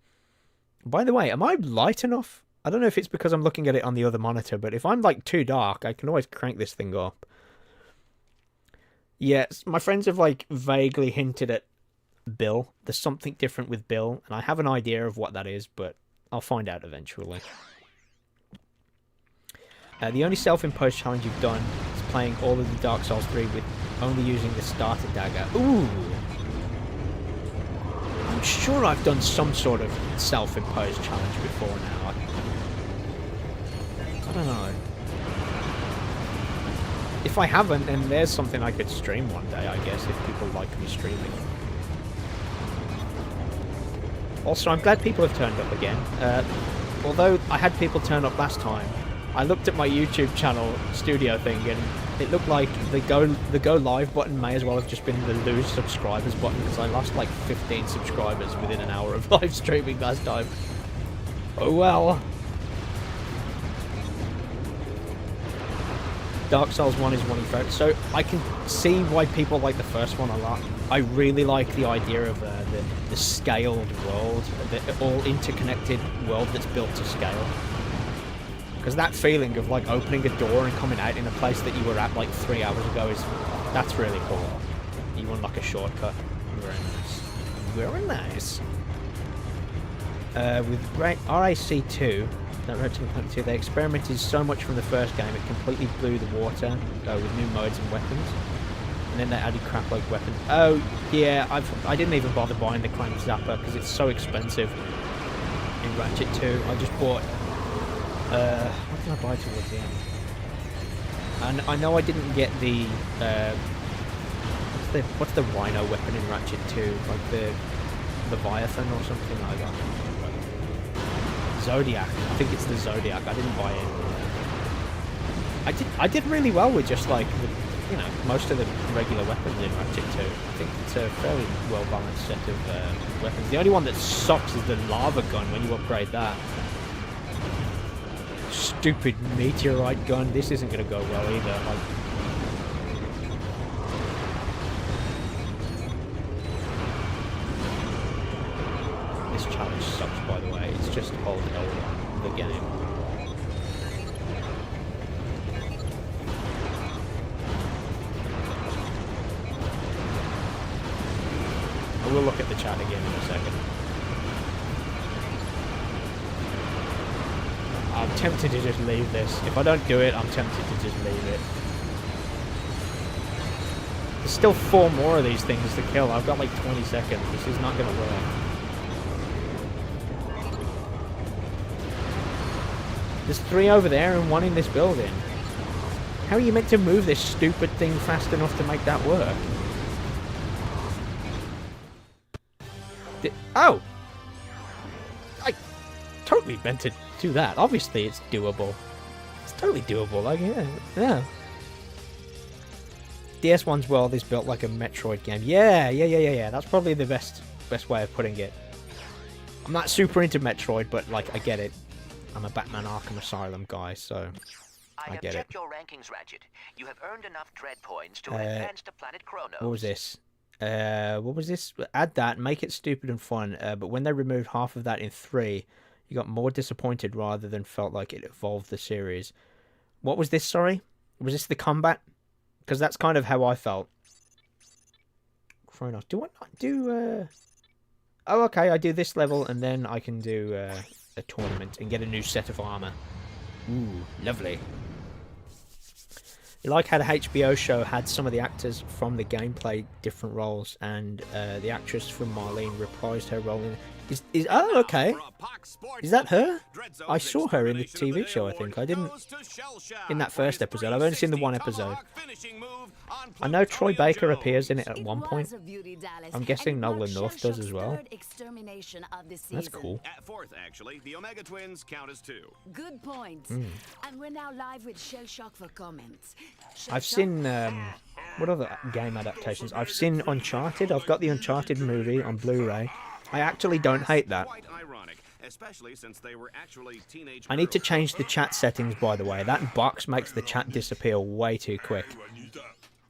By the way, am I light enough? I don't know if it's because I'm looking at it on the other monitor, but if I'm like too dark, I can always crank this thing up. Yes, my friends have like vaguely hinted at Bill. There's something different with Bill, and I have an idea of what that is, but I'll find out eventually. The only self-imposed challenge you've done is playing all of the Dark Souls 3 with only using the starter dagger. Ooh! I'm sure I've done some sort of self-imposed challenge before now. I don't know. If I haven't, then there's something I could stream one day, I guess, if people like me streaming. Also, I'm glad people have turned up again. Although I had people turn up last time, I looked at my YouTube channel studio thing, and it looked like the go live button may as well have just been the lose subscribers button, because I lost like 15 subscribers within an hour of live streaming last time. Oh well. Dark Souls 1 is one of my favorites, so I can see why people like the first one a lot. I really like the idea of the scaled world, the all interconnected world that's built to scale. Because that feeling of like opening a door and coming out in a place that you were at like 3 hours ago that's really cool. You unlock a shortcut. Very nice. Very nice. With RAC2, that Ratchet and Clank 2, they experimented so much from the first game, it completely blew the water with new modes and weapons. And then they added crap like weapons. Oh, yeah, I didn't even bother buying the Clank Zapper because it's so expensive in Ratchet 2. I just bought... what did I buy towards the end? And I know I didn't get the... what's the Rhino weapon in Ratchet 2? Like the Leviathan or something like that. Zodiac. I think it's the Zodiac. I didn't buy it. I did really well with just like most of the regular weapons in Ratchet 2. I think it's a fairly well balanced set of weapons. The only one that sucks is the lava gun when you upgrade that. Stupid meteorite gun. This isn't going to go well either. This challenge sucks, by the way. It's just hold L1, the game. I will look at the chat again in a second. I'm tempted to just leave this. If I don't do it, I'm tempted to just leave it. There's still 4 more of these things to kill. I've got like 20 seconds. This is not going to work. There's 3 over there and 1 in this building. How are you meant to move this stupid thing fast enough to make that work? Oh! I totally meant to do that. Obviously it's doable. It's totally doable. Like, yeah. DS1's world is built like a Metroid game. Yeah. That's probably the best way of putting it. I'm not super into Metroid, but like I get it. I'm a Batman Arkham Asylum guy, so I have get checked it. your rankings, Ratchet. You have earned enough dread points to advance to planet Kronos. What was this? What was this? Add that, make it stupid and fun. But when they removed half of that in 3, you got more disappointed rather than felt like it evolved the series. What was this, sorry? Was this the combat? Because that's kind of how I felt. Kronos. Do I not do... Oh, okay, I do this level and then I can do a tournament and get a new set of armor. Ooh, lovely. You like how the HBO show had some of the actors from the game play different roles, and the actress from Marlene reprised her role in... Oh, okay. Is that her? I saw her in the TV show, I think. I didn't... In that first episode. I've only seen the one episode. I know Troy Baker appears in it at one point. I'm guessing Nolan North does as well. That's cool. At 4th, actually. The Omega Twins count as 2. Good point. And we're now live with Shell Shock for comments. I've seen... what other game adaptations? I've seen Uncharted. I've got the Uncharted movie on Blu-ray. I actually don't hate that. I need to change the chat settings, by the way. That box makes the chat disappear way too quick.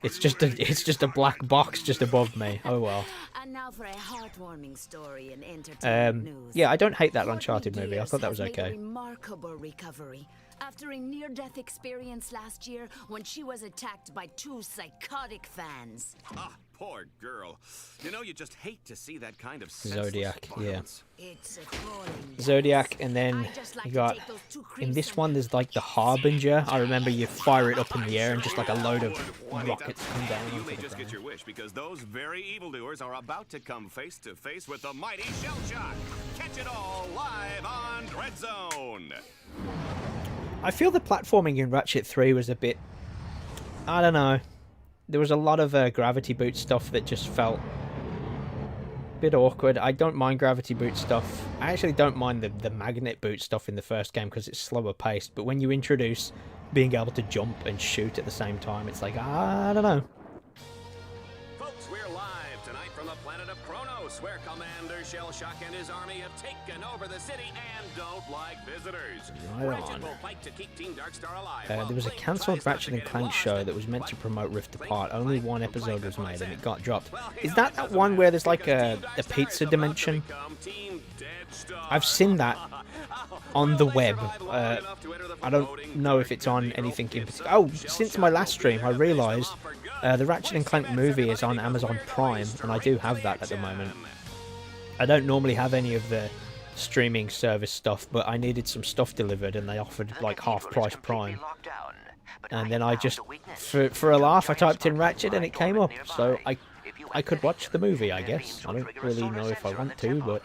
It's just a black box just above me. Oh well. And now for a heartwarming story and entertainment news. Yeah, I don't hate that Uncharted movie. I thought that was okay. Remarkable recovery after a near-death experience last year when she was attacked by 2 psychotic fans. Ah, poor girl. You know, you just hate to see that kind of Zodiac, violence. yeah. It's appalling. Zodiac, and then you got... In this one, there's like the Harbinger. I remember you fire it up in the air and just like a load of rockets come down You onto may the just get ground. your wish, because those very evildoers are about to come face to face with the mighty Shell Shock. Catch it all live on Dread Zone. I feel the platforming in Ratchet 3 was a bit... I don't know. There was a lot of gravity boot stuff that just felt a bit awkward. I don't mind gravity boot stuff. I actually don't mind the magnet boot stuff in the first game because it's slower paced. But when you introduce being able to jump and shoot at the same time, it's like, I don't know. Folks, we're live tonight from the planet of Kronos, where Commander Shell Shock and his army have taken over the city and don't like visitors. Right Ratchet on. will fight to keep Team Darkstar alive. There was a cancelled Ratchet and Clank show that was meant to promote Rift Apart. Only one episode was made and it got dropped. Is that one where there's like a pizza dimension? I've seen that on the web. I don't know if it's on anything in particular. Oh, since my last stream, I realised the Ratchet and Clank movie is on Amazon Prime, and I do have that at the moment. I don't normally have any of the streaming service stuff, but I needed some stuff delivered, and they offered like half-price Prime. And then I just, for a laugh, I typed in Ratchet, and it came up. So I could watch the movie, I guess. I don't really know if I want to, but...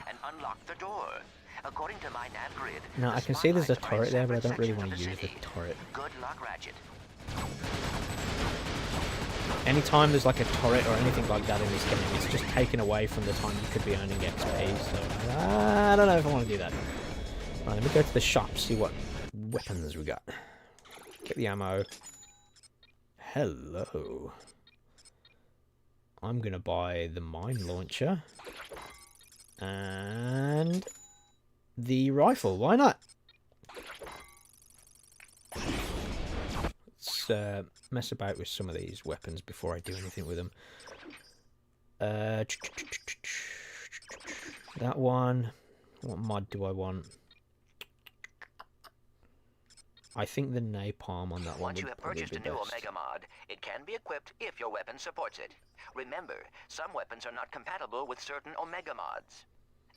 No, I can see there's a turret there, but I don't really want to use the turret. Good luck, Ratchet. Anytime there's like a turret or anything like that in this game, it's just taken away from the time you could be earning XP, so I don't know if I want to do that. Right, let me go to the shop, see what weapons we got. Get the ammo. Hello. I'm gonna buy the mine launcher. And the rifle, why not? Let's mess about with some of these weapons before I do anything with them. That one. What mod do I want? I think the napalm on that one Once you would have probably purchased be a new best. Omega mod, it can be equipped if your weapon supports it. Remember, some weapons are not compatible with certain Omega mods.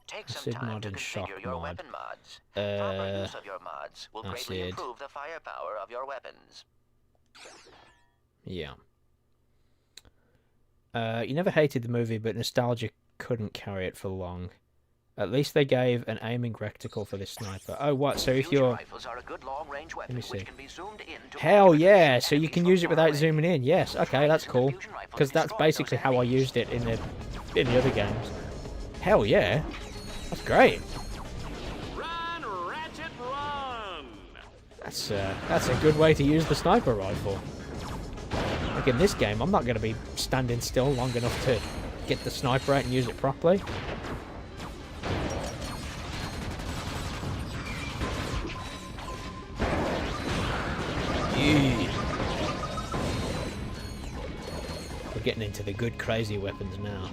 Take some Acid time mod to and shock configure your mod. weapon mods. Proper use of your mods will greatly acid. improve the firepower of your weapons. Yeah. You never hated the movie, but nostalgia couldn't carry it for long. At least they gave an aiming reticle for this sniper. Oh, what? So if Fusion you're... rifles are a good long-range weapon Let me see. which can be zoomed in to Hell accurately yeah! hit So you enemies can from use it far without away. zooming in. Yes. Okay, that's cool. Fusion rifles Because that's destroy basically those how I enemies. used it in the other games. Hell yeah! That's great. Run, Ratchet, run! That's a good way to use the sniper rifle. Like in this game, I'm not going to be standing still long enough to get the sniper out and use it properly. Yeah. We're getting into the good crazy weapons now.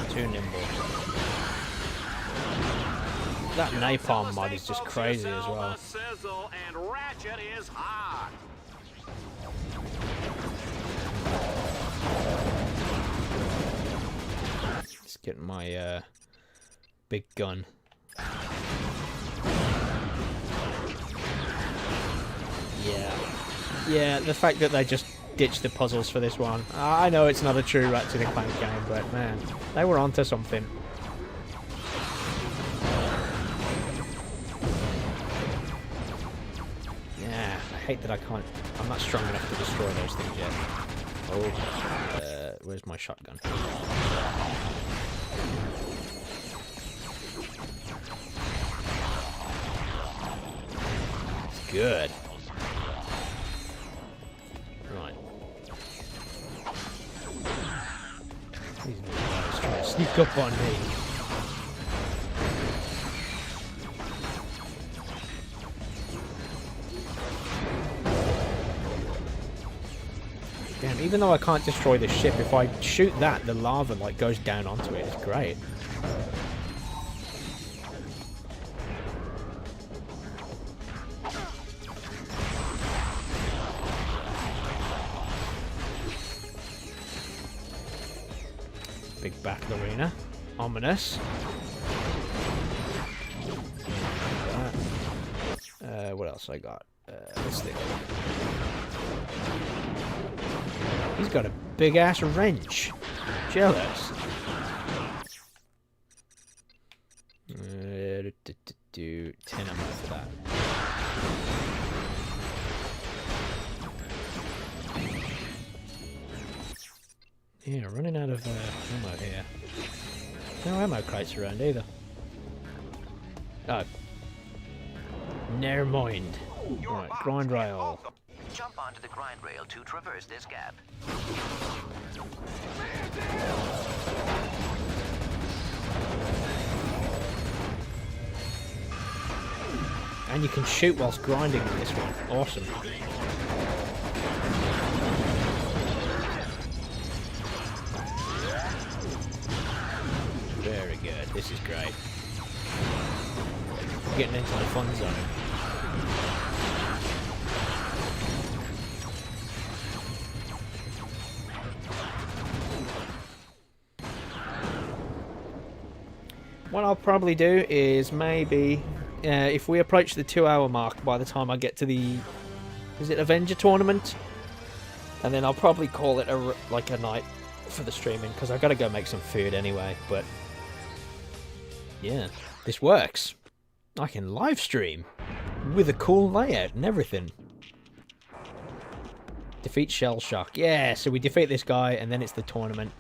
Too nimble. That napalm mod is just crazy as well. Sizzle and Ratchet is hot. Just getting my big gun. Yeah, the fact that they just ditched the puzzles for this one. I know it's not a true Ratchet and Clank game, but man, they were onto something. Yeah, I hate that I'm not strong enough to destroy those things yet. Oh, where's my shotgun? It's good. Right. These guys trying to sneak up on me. Damn, even though I can't destroy the ship, if I shoot that, the lava like goes down onto it. It's great. Big battle arena. Ominous. What else I got? This thing. He's got a big ass wrench. Jealous. 10 ammo for that. Yeah, running out of ammo here. No ammo crates around either. Oh. Never mind. Right, grind rail. Jump onto the grind rail to traverse this gap. And you can shoot whilst grinding in this one. Awesome. Very good. This is great. Getting into the fun zone. What I'll probably do is maybe, if we approach the 2-hour mark by the time I get to the, is it Avenger tournament? And then I'll probably call it a night for the streaming, because I've got to go make some food anyway. But yeah, this works. I can live stream with a cool layout and everything. Defeat Shell Shock. Yeah, so we defeat this guy and then it's the tournament.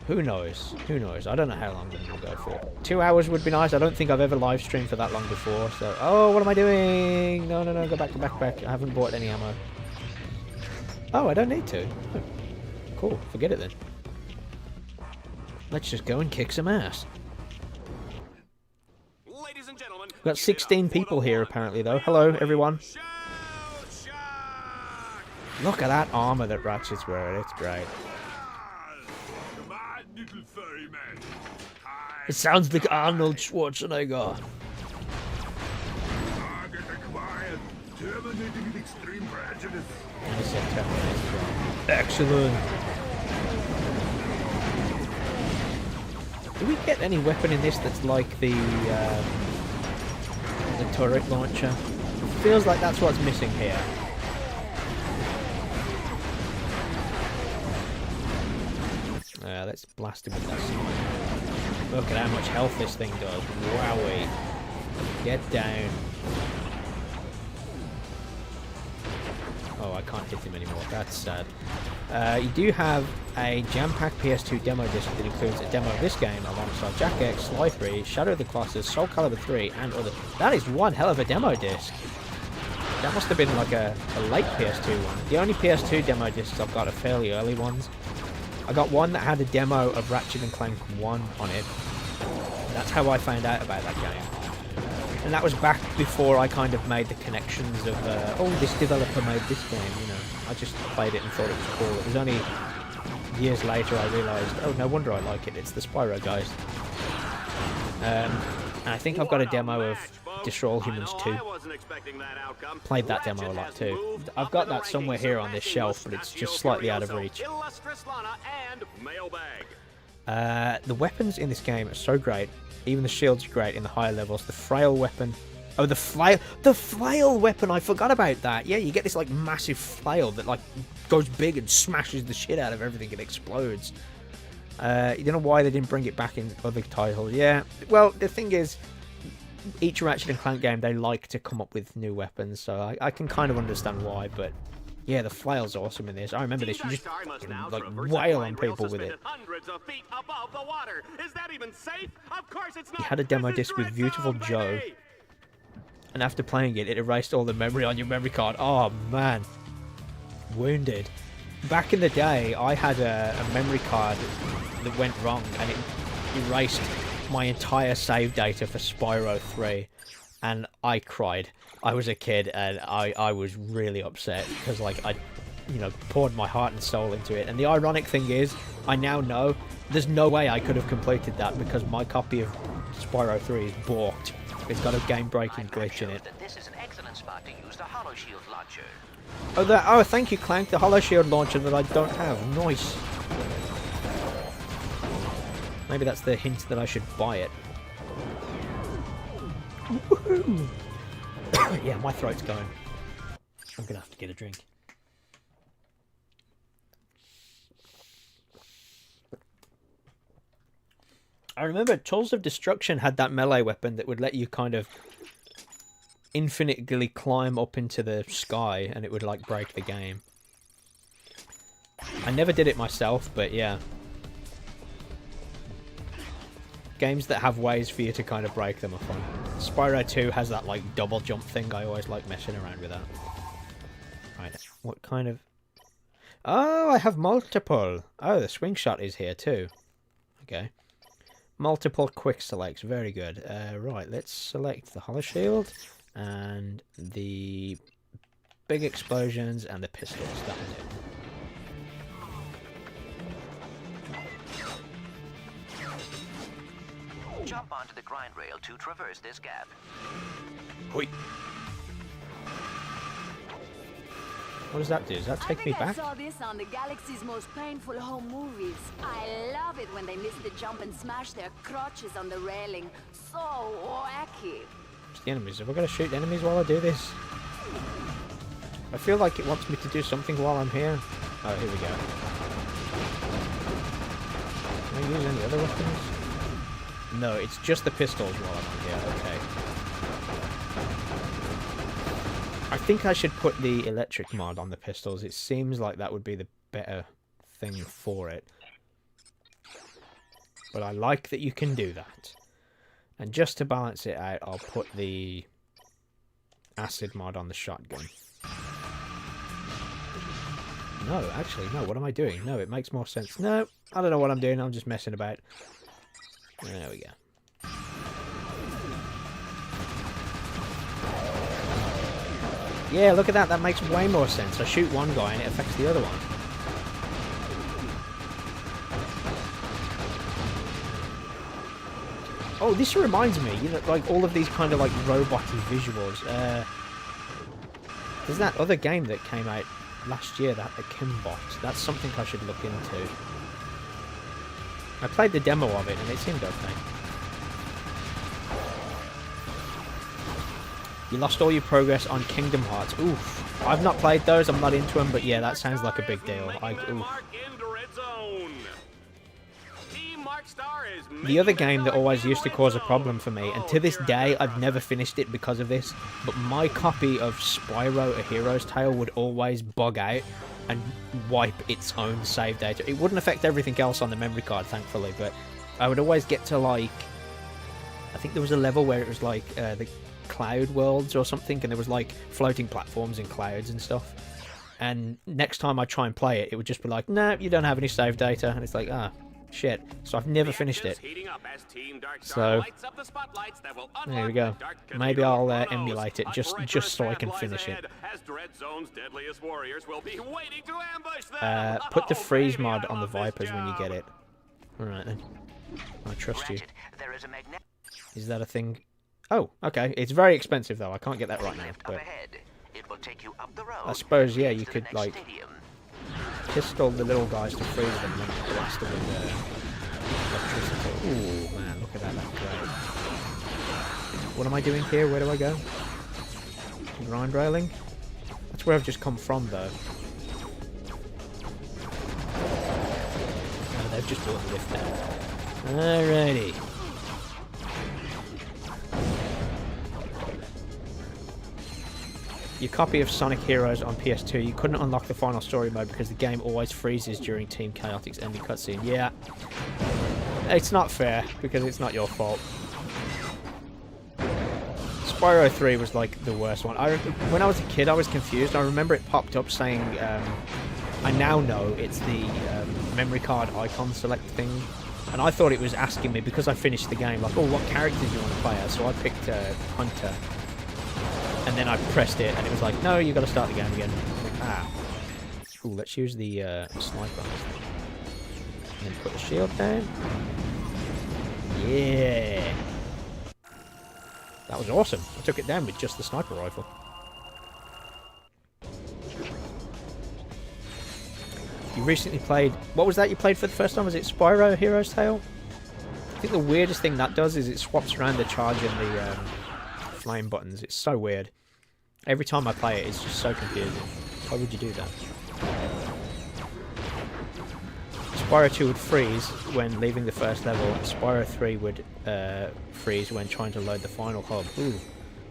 Who knows? Who knows? I don't know how long it will go for. 2 hours would be nice. I don't think I've ever live streamed for that long before. So, oh, what am I doing? No, no, no, go back, go back, back. I haven't bought any ammo. Oh, I don't need to. Oh, cool, forget it then. Let's just go and kick some ass. Ladies and gentlemen, We've got 16 people here apparently though. Hello, everyone. Look at that armor that Ratchet's wearing. It's great. It sounds like Arnold Schwarzenegger. Excellent. Do we get any weapon in this that's like the turret launcher? It feels like that's what's missing here. Let's blast him with that. Look at how much health this thing does. Wowie. Get down. Oh, I can't hit him anymore. That's sad. You do have a jam-packed PS2 demo disc that includes a demo of this game alongside Jack X, Sly 3, Shadow of the Colossus, Soul Calibur 3, and other. That is one hell of a demo disc. That must have been like a late PS2 one. The only PS2 demo discs I've got are fairly early ones. I got one that had a demo of Ratchet and Clank 1 on it. That's how I found out about that game. And that was back before I kind of made the connections of, oh, this developer made this game, you know. I just played it and thought it was cool. It was only years later I realised, oh, no wonder I like it. It's the Spyro guys. And I think I've got a demo of Destroy All Humans 2. Played that demo a lot too. I've got that somewhere here on this shelf, but it's just slightly out of reach. The weapons in this game are so great. Even the shields are great in the higher levels. The frail weapon... Oh, the flail weapon! I forgot about that. Yeah, you get this like massive flail that like goes big and smashes the shit out of everything and explodes. You don't know why they didn't bring it back in other titles. Yeah, well, the thing is, each Ratchet and Clank game, they like to come up with new weapons, so I can kind of understand why, but yeah, the flail's awesome in this. I remember this, you just like wail on people with it. He had a demo disc with Beautiful Joe, and after playing it, it erased all the memory on your memory card. Oh man, wounded. Back in the day, I had a memory card that went wrong, and it erased my entire save data for Spyro 3, and I cried. I was a kid, and I was really upset, because, like, I, you know, poured my heart and soul into it. And the ironic thing is, I now know there's no way I could have completed that, because my copy of Spyro 3 is borked. It's got a game-breaking glitch in it. This is an excellent spot to use the Hollow Shield launcher. Oh, thank you, Clank. The Hollow Shield launcher that I don't have. Nice. Maybe that's the hint that I should buy it. Woohoo! Yeah, my throat's going. I'm gonna have to get a drink. I remember Tools of Destruction had that melee weapon that would let you kind of infinitely climb up into the sky, and it would like break the game. I never did it myself, but yeah. Games that have ways for you to kind of break them are fun. Spyro 2 has that like double jump thing. I always like messing around with that. Right, what kind of... Oh, I have multiple. Oh, the swing shot is here too. Okay. Multiple quick selects. Very good. Right, let's select the Hollow Shield and the big explosions and the pistols. That was it. Jump onto the grind rail to traverse this gap. Hoi. What does that do? Does that take me back? I saw this on the galaxy's most painful home movies. I love it when they miss the jump and smash their crotches on the railing. So wacky. It's the enemies. Have I got to shoot enemies while I do this? I feel like it wants me to do something while I'm here. Oh, here we go. Can I use any other weapons? No, it's just the pistols while I'm here. Okay. I think I should put the electric mod on the pistols. It seems like that would be the better thing for it. But I like that you can do that. And just to balance it out, I'll put the acid mod on the shotgun. No, actually, no. What am I doing? No, it makes more sense. No, I don't know what I'm doing. I'm just messing about. There we go. Yeah, look at that. That makes way more sense. I shoot one guy and it affects the other one. Oh, this reminds me, you know, like all of these kind of like robot-y visuals. There's that other game that came out last year, that Kimbot. That's something I should look into. I played the demo of it and it seemed okay. You lost all your progress on Kingdom Hearts. Oof. I've not played those, I'm not into them, but yeah, that sounds like a big deal. The other game that always used to cause a problem for me, and to this day I've never finished it because of this, but my copy of Spyro A Hero's Tale would always bug out and wipe its own save data. It wouldn't affect everything else on the memory card, thankfully, but I would always get to like... I think there was a level where it was like the cloud worlds or something, and there was like floating platforms and clouds and stuff. and next time I try and play it, it would just be like, no, you don't have any save data, and it's like, ah, shit. So I've never finished it. So there we go. Maybe I'll emulate it just so I can finish it. Put the freeze mod on the Vipers when you get it. Alright then. I trust you. Is that a thing? Oh, okay. It's very expensive though. I can't get that right now. But I suppose, yeah, you could like pistol the little guys to freeze them and then blast them with electricity. Ooh, man, look at that. That's great. What am I doing here? Where do I go? Grind railing? That's where I've just come from though. Oh, they've just brought the lift down. Alrighty. Your copy of Sonic Heroes on PS2, you couldn't unlock the final story mode because the game always freezes during Team Chaotic's ending cutscene. Yeah. It's not fair, because it's not your fault. Spyro 3 was like the worst one. When I was a kid, I was confused. I remember it popped up saying, I now know it's the memory card icon select thing. And I thought it was asking me, because I finished the game, like, oh, what character do you want to play as? So I picked Hunter. And then I pressed it, and it was like, no, you got to start the game again. Like, ah. Ooh, let's use the sniper. And then put the shield down. Yeah. That was awesome. I took it down with just the sniper rifle. You recently played... What was that you played for the first time? Was it Spyro Hero's Tale? I think the weirdest thing that does is it swaps around the charge and the flame buttons. It's so weird. Every time I play it, it's just so confusing. Why would you do that? Spyro 2 would freeze when leaving the first level. Spyro 3 would freeze when trying to load the final hub. Ooh.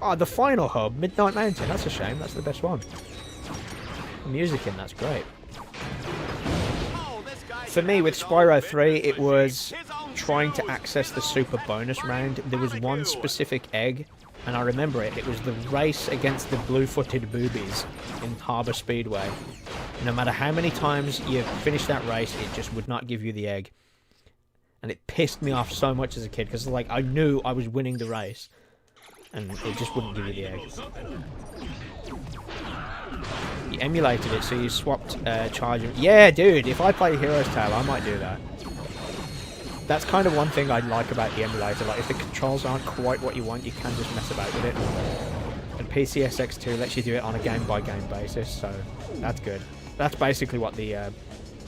Oh, the final hub! Midnight Mountain. That's a shame. That's the best one. The music in that's great. For me, with Spyro 3, it was trying to access the super bonus round. There was one specific egg, and I remember it. It was the race against the blue-footed boobies in Harbour Speedway. No matter how many times you finished that race, it just would not give you the egg. And it pissed me off so much as a kid, because like I knew I was winning the race, and it just wouldn't give you the egg. You emulated it, so you swapped charge. Yeah, dude, if I play Hero's Tale, I might do that. That's kind of one thing I like about the emulator. Like, if the controls aren't quite what you want, you can just mess about with it. And PCSX2 lets you do it on a game-by-game basis, so that's good. That's basically what the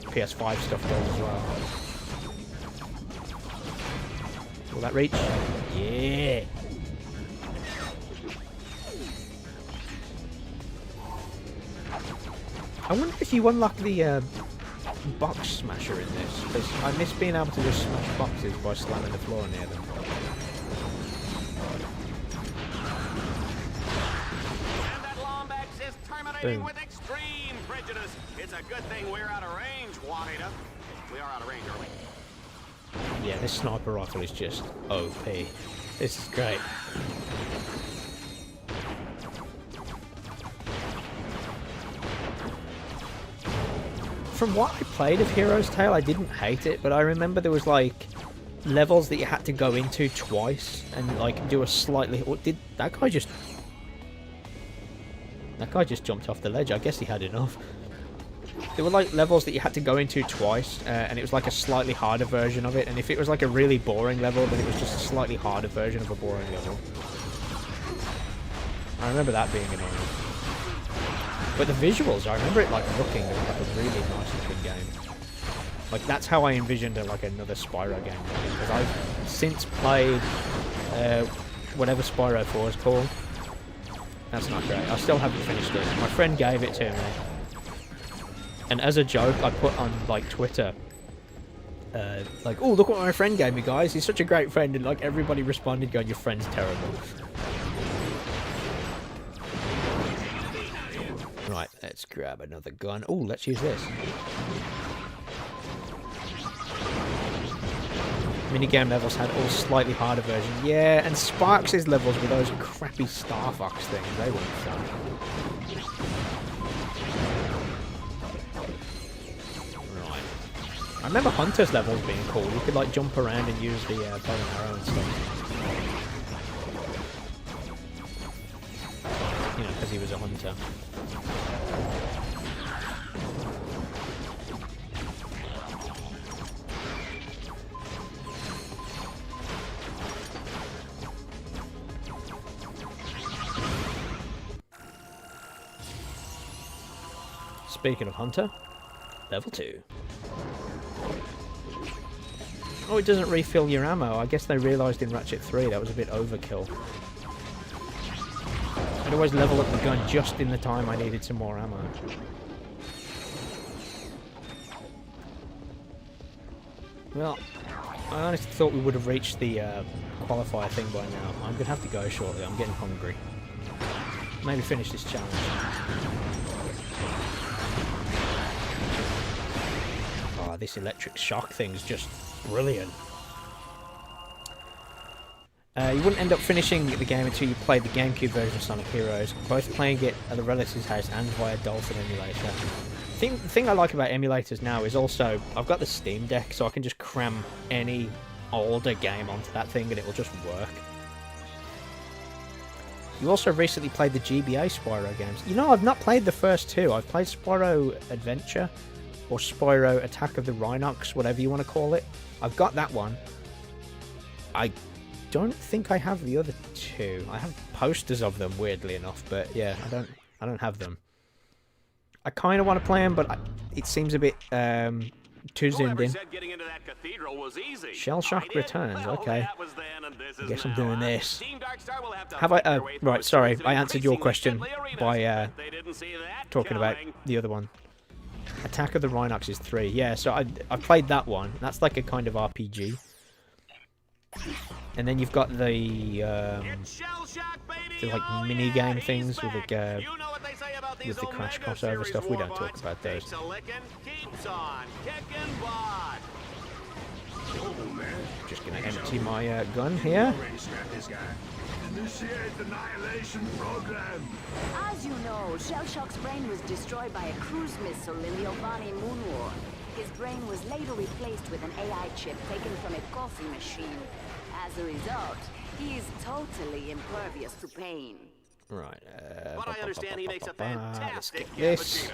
PS5 stuff does as well. Will that reach? Yeah! I wonder if you unlock the box smasher in this, because I miss being able to just smash boxes by slamming the floor near them. And that Lombax is terminating with extreme prejudice. It's a good thing we're out of range, Juanita. We are out of range, are we? Yeah, this sniper rifle is just OP. This is great. From what I played of Hero's Tale, I didn't hate it, but I remember there was like levels that you had to go into twice and like do a slightly... What did that guy just... That guy just jumped off the ledge. I guess he had enough. There were like levels that you had to go into twice, and it was like a slightly harder version of it, and if it was like a really boring level, then it was just a slightly harder version of a boring level. I remember that being annoying. But the visuals, I remember it like looking like a really nice looking game. Like that's how I envisioned like another Spyro game. Because I've since played whatever Spyro 4 is called. That's not great. I still haven't finished it. My friend gave it to me. And as a joke, I put on like Twitter, like, oh, look what my friend gave me, guys. He's such a great friend. And like everybody responded going, your friend's terrible. Right, let's grab another gun. Oh, let's use this. Minigame levels had all slightly harder versions. Yeah, and Sparks' levels were those crappy Star Fox things. They weren't fun. remember Hunter's levels being cool. You could like jump around and use the bow and arrow and stuff. You know, because he was a hunter. Speaking of Hunter, level 2. Oh, it doesn't refill your ammo. I guess they realised in Ratchet 3 that was a bit overkill. I'd always level up the gun just in the time I needed some more ammo. Well, I honestly thought we would have reached the qualifier thing by now. I'm going to have to go shortly. I'm getting hungry. Maybe finish this challenge. Oh, this electric shock thing's just brilliant. You wouldn't end up finishing the game until you played the GameCube version of Sonic Heroes, both playing it at the relative's house and via Dolphin emulator. The thing I like about emulators now is also, I've got the Steam Deck, so I can just cram any older game onto that thing and it will just work. You also recently played the GBA Spyro games. You know, I've not played the first two. I've played Spyro Adventure, or Spyro Attack of the Rhinox, whatever you want to call it. I've got that one. I don't think I have the other two. I have posters of them, weirdly enough, but yeah, I don't have them. I kind of want to play them, but it seems a bit too zoomed in. Shell Shock returns. Okay. I guess I'm doing this. Have I? Right. Sorry, I answered your question by talking about the other one. Attack of the Rhinox is 3. Yeah, so I played that one. That's like a kind of RPG. And then you've got the like mini game things with the Crash crossover stuff. We don't talk about those. Just gonna empty my gun here. As you know, Shell Shock's brain was destroyed by a cruise missile in the Albani Moon War. His brain was later replaced with an AI chip taken from a coffee machine. As a result, he is totally impervious to pain. Right. But I understand he makes a fantastic this.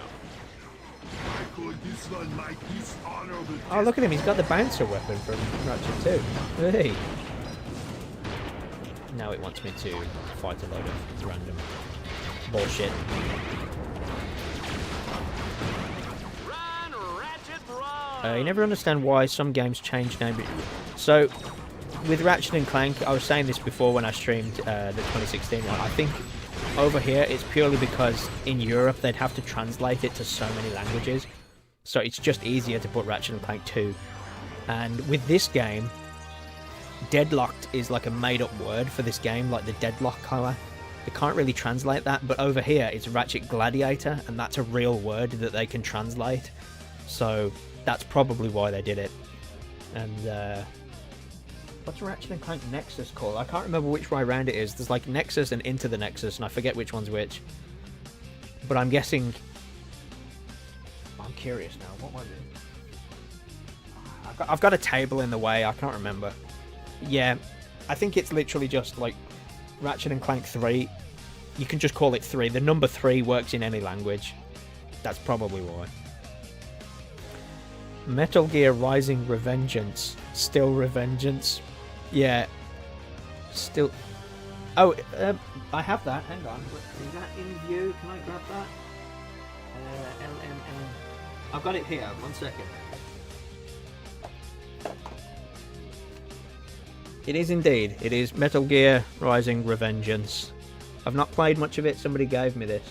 Oh, look at him. He's got the bouncer weapon from Ratchet 2. Hey. Now it wants me to fight a load of random bullshit. Run, Ratchet, run! You never understand why some games change name. So, with Ratchet and Clank, I was saying this before when I streamed the 2016 one. I think over here it's purely because in Europe they'd have to translate it to so many languages. So it's just easier to put Ratchet and Clank 2. And with this game, Deadlocked is like a made-up word for this game, like the deadlock color. They can't really translate that, but over here it's Ratchet Gladiator, and that's a real word that they can translate. So that's probably why they did it. And what's Ratchet and Clank Nexus called? I can't remember which way around it is. There's like Nexus and Into the Nexus, and I forget which one's which. But I'm guessing... I'm curious now. What was it? I've got a table in the way. I can't remember. Yeah, I think it's literally just like Ratchet and Clank 3. You can just call it 3. The number 3 works in any language. That's probably why. Metal Gear Rising Revengeance. Still Revengeance. Yeah. Still... Oh, I have that. Hang on. Is that in view? Can I grab that? LML. I've got it here. 1 second. It is indeed. It is Metal Gear Rising Revengeance. I've not played much of it. Somebody gave me this.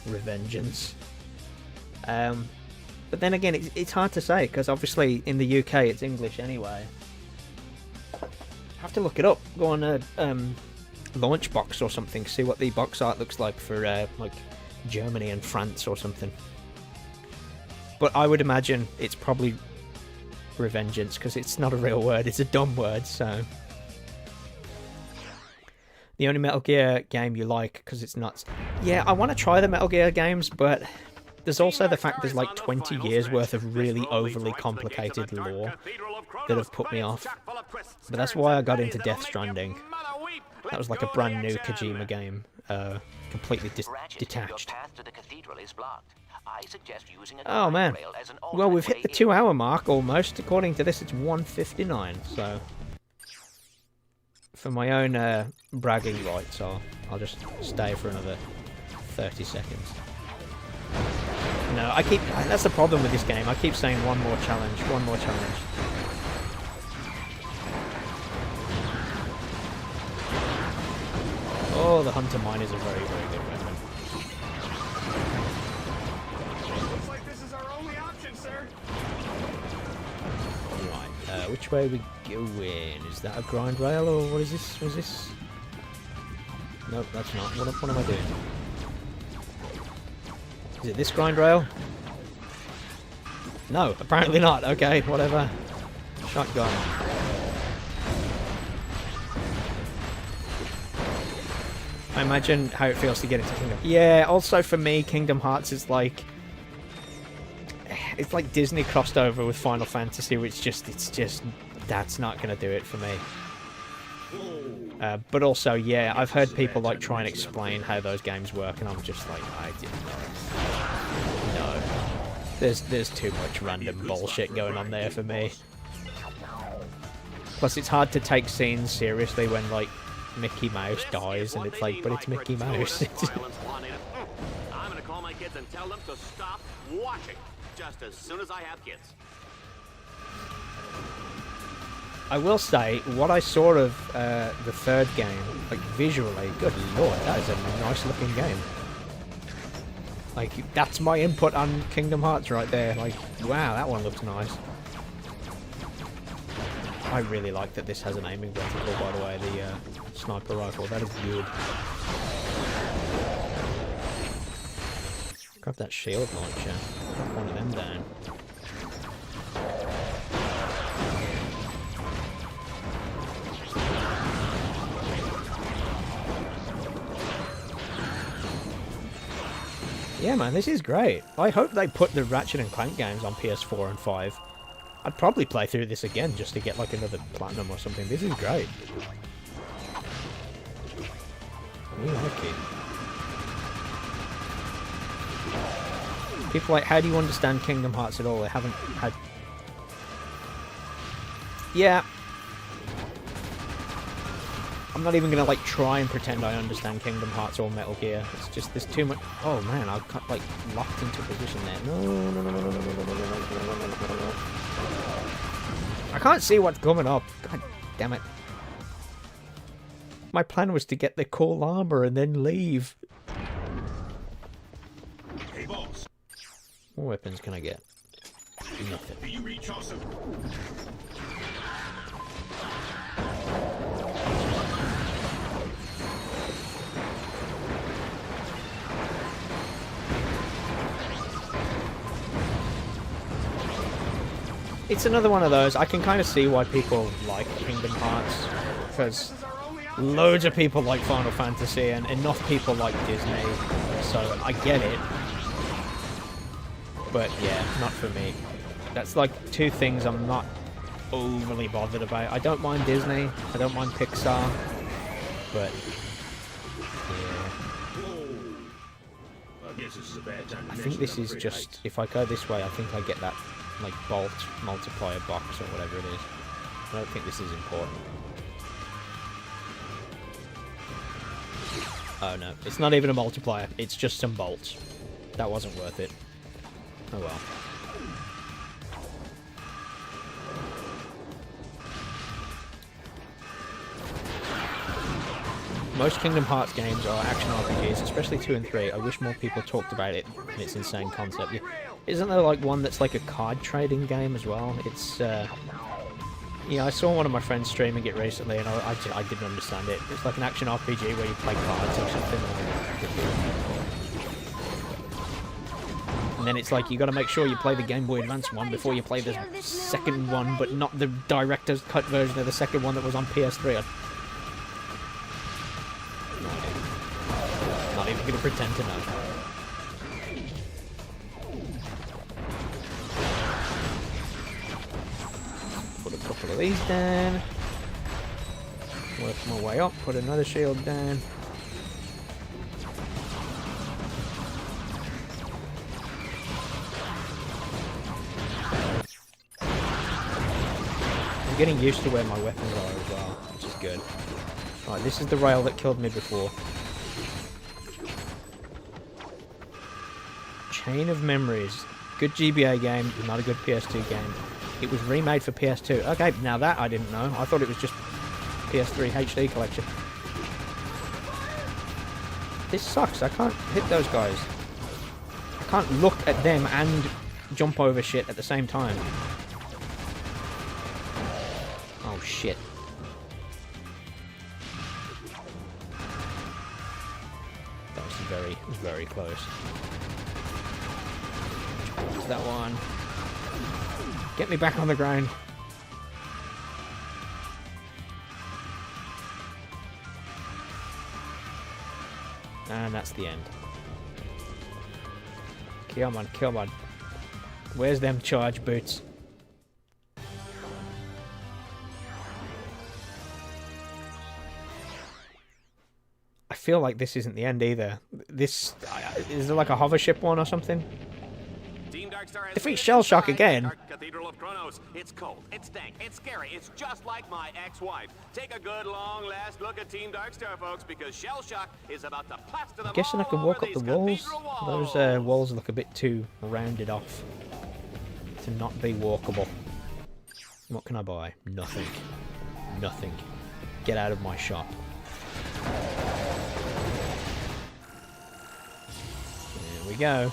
Revengeance. But then again, it's hard to say, because obviously in the UK it's English anyway. Have to look it up. Go on a launch box or something. See what the box art looks like for like Germany and France or something. But I would imagine it's probably Revengeance, because it's not a real word. It's a dumb word, so... The only Metal Gear game you like, because it's not... Yeah, I want to try the Metal Gear games, but there's also the fact there's like 20 years worth of really overly complicated lore that have put me off. But that's why I got into Death Stranding. That was like a brand new Kojima game, completely detached. Oh man, well we've hit the 2-hour mark almost. According to this, it's 1:59. So for my own bragging rights, I'll just stay for another 30 seconds. No, that's the problem with this game. I keep saying one more challenge, one more challenge. Oh, the Hunter Mine is a very, very good weapon. Looks like this is our only option, sir. Right, which way are we going? Is that a grind rail or what is this? What is this? Nope, that's not. What am I doing? Is it this grind rail? No, apparently not. Okay, whatever. Shotgun. I imagine how it feels to get into Kingdom. Yeah, also for me, Kingdom Hearts is like... It's like Disney crossed over with Final Fantasy, which it's just... That's not going to do it for me. But also, yeah, I've heard people like try and explain how those games work, and I'm just like, I didn't know. No. There's too much random bullshit going on there for me. Plus, it's hard to take scenes seriously when, like, Mickey Mouse dies, and it's like, but it's Mickey Mouse. I'm gonna call my kids and tell them to stop watching just as soon as I have kids. I will say, what I saw of the third game, like visually, good lord, that is a nice looking game. Like, that's my input on Kingdom Hearts right there. Like, wow, that one looks nice. I really like that this has an aiming vertical, by the way, the sniper rifle. That is good. Grab that shield launcher. Knock one of them down. Yeah, man, this is great. I hope they put the Ratchet and Clank games on PS4 and 5. I'd probably play through this again just to get like another platinum or something. This is great. I like it. People are like, how do you understand Kingdom Hearts at all? They haven't had... Yeah. I'm not even gonna like try and pretend I understand Kingdom Hearts or Metal Gear. It's just there's too much. Oh man, I've got like locked into position there. No. I can't see what's coming up. God damn it. My plan was to get the cool armor and then leave. Hey boss. What weapons can I get? Nothing. Do you reach awesome? It's another one of those. I can kind of see why people like Kingdom Hearts, because loads of people like Final Fantasy and enough people like Disney, so I get it. But yeah, not for me. That's like two things I'm not overly bothered about. I don't mind Disney, I don't mind Pixar, but yeah. I think this is just, if I go this way, I think I get that like bolt multiplier box or whatever it is. I don't think this is important. Oh no, it's not even a multiplier, it's just some bolts. That wasn't worth it. Oh well. Most Kingdom Hearts games are action RPGs, especially 2 and 3. I wish more people talked about it and its insane concept. Isn't there like one that's like a card trading game as well? It's, yeah, I saw one of my friends streaming it recently and I didn't understand it. It's like an action RPG where you play cards or something. And then it's like, you gotta make sure you play the Game Boy Advance one before you play the second one, but not the director's cut version of the second one that was on PS3. Not even gonna pretend to know. Put a couple of these down. Work my way up. Put another shield down. I'm getting used to where my weapons are as well, which is good. Right, this is the rail that killed me before. Chain of Memories. Good GBA game, not a good PS2 game. It was remade for PS2. Okay, now that I didn't know. I thought it was just PS3 HD collection. This sucks. I can't hit those guys. I can't look at them and jump over shit at the same time. Oh shit. That was very, very close. That one. Get me back on the ground. And that's the end. Come on, come on. Where's them charge boots? I feel like this isn't the end either. This... is there like a hover ship one or something? Defeat Shell Shock again. Cathedral of Kronos. It's cold, it's dank, it's scary, it's just like my ex-wife. Take a good long last look at Team Darkstar, folks, because Shell Shock is about to plaster them. I'm guessing I can walk up the walls. Those walls look a bit too rounded off to not be walkable. What can I buy? Nothing. Nothing. Get out of my shop. There we go.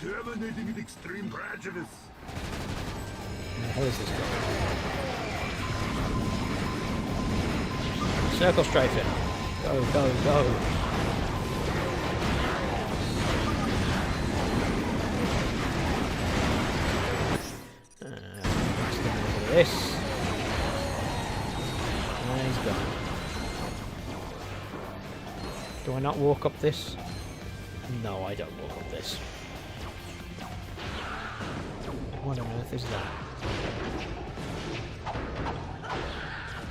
Terminating with extreme prejudice. Where the hell is this guy? Circle strafing. Go, go, go. This. And he's gone. Do I not walk up this? No, I don't walk up this. What on earth is that?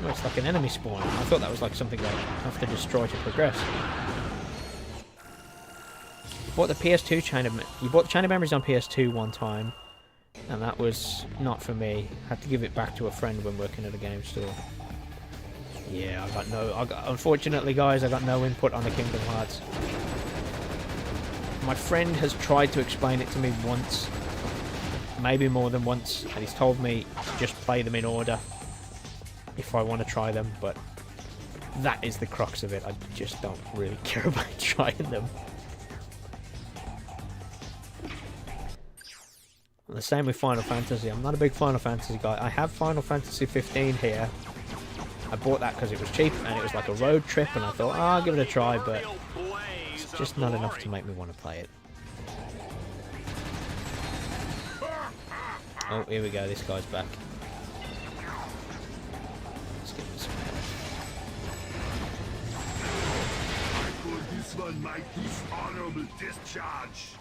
Oh, it's like an enemy spawn. I thought that was like something I have to destroy to progress. You bought the PS2 Chain of... You bought the Chain of Memories on PS2 one time, and that was not for me. Had to give it back to a friend when working at a game store. Yeah, unfortunately, guys, I got no input on the Kingdom Hearts. My friend has tried to explain it to me once. Maybe more than once, and he's told me to just play them in order if I want to try them, but that is the crux of it. I just don't really care about trying them. And the same with Final Fantasy. I'm not a big Final Fantasy guy. I have Final Fantasy 15 here. I bought that because it was cheap and it was like a road trip, and I thought, oh, I'll give it a try, but it's just not enough to make me want to play it. Oh, here we go, this guy's back. Let's get this one. I call this one my dishonorable discharge.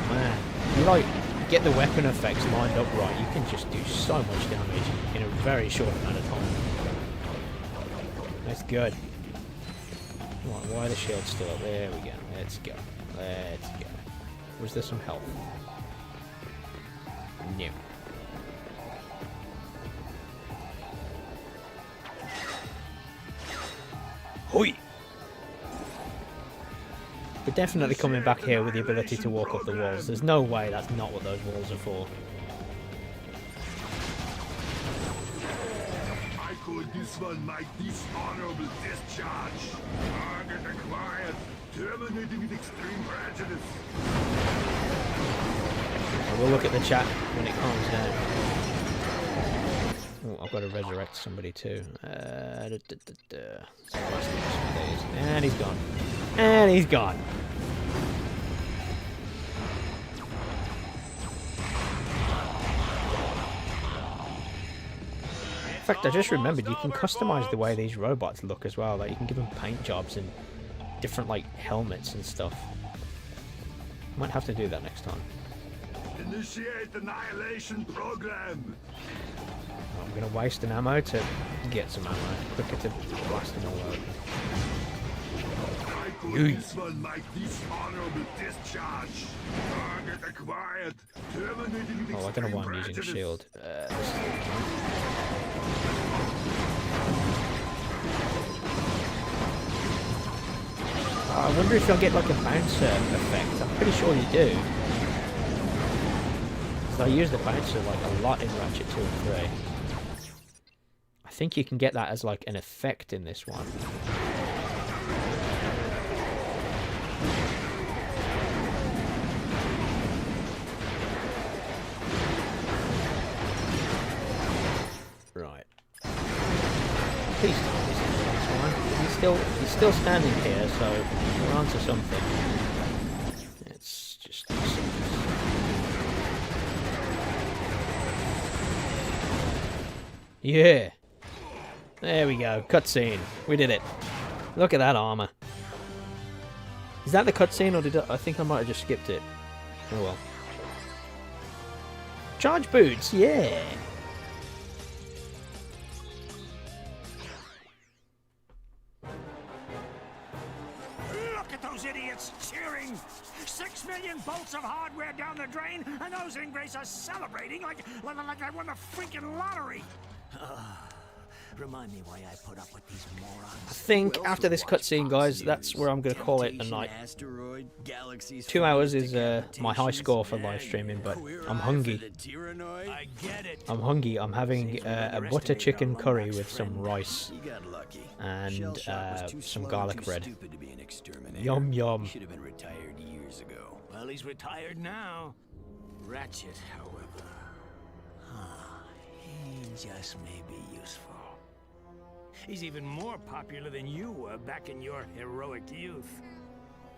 Man, you like get the weapon effects lined up right, you can just do so much damage in a very short amount of time. That's good. Right, why are the shields still up? There we go. Let's go. Let's go. Was there some health? No. Hoi! We're definitely coming back here with the ability to walk up the walls. There's no way that's not what those walls are for. This one my dishonorable discharge. Target acquired. Terminating with extreme prejudice. We'll look at the chat when it calms down. Oh, I've got to resurrect somebody too. And he's gone. And he's gone. fact, I just remembered you can customize the way these robots look as well. Like, you can give them paint jobs and different, like, helmets and stuff. Might have to do that next time. Initiate annihilation program. I'm going to waste an ammo to get some ammo. Quicker to blast them all out. I call this one my dishonorable discharge. Target acquired. Terminating Oh, I don't know why I'm using a shield. I wonder if you'll get like a bouncer effect. I'm pretty sure you do. So I use the bouncer like a lot in Ratchet 2 and 3. I think you can get that as like an effect in this one. Right. Please tell me this is the next one. He's still standing here, so we're on to something. It's just yeah. There we go. Cutscene. We did it. Look at that armor. Is that the cutscene, or did I think I might have just skipped it? Oh well. Charge boots. Yeah. Look at those idiots cheering! 6 million bolts of hardware down the drain, and those ingrates are celebrating like I won the freaking lottery! Remind me why I put up with these morons. I think after this cutscene, guys, that's where I'm going to call it a night. 2 hours is my high score for live streaming, but I'm hungry. I get it. I'm hungry. I'm having a butter chicken curry with some rice and some garlic bread. Yum yum. Should have been retired years ago. Well, he's retired now. Ratchet, however, he just may be useful. He's even more popular than you were back in your heroic youth.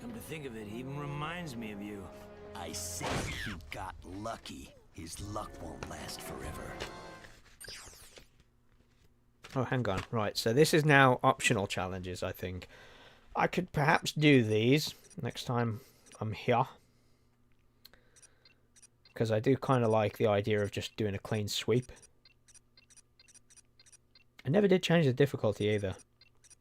Come to think of it, he even reminds me of you. I said he got lucky. His luck won't last forever. Oh, hang on. Right, so this is now optional challenges, I think. I could perhaps do these next time I'm here. Because I do kind of like the idea of just doing a clean sweep. I never did change the difficulty either.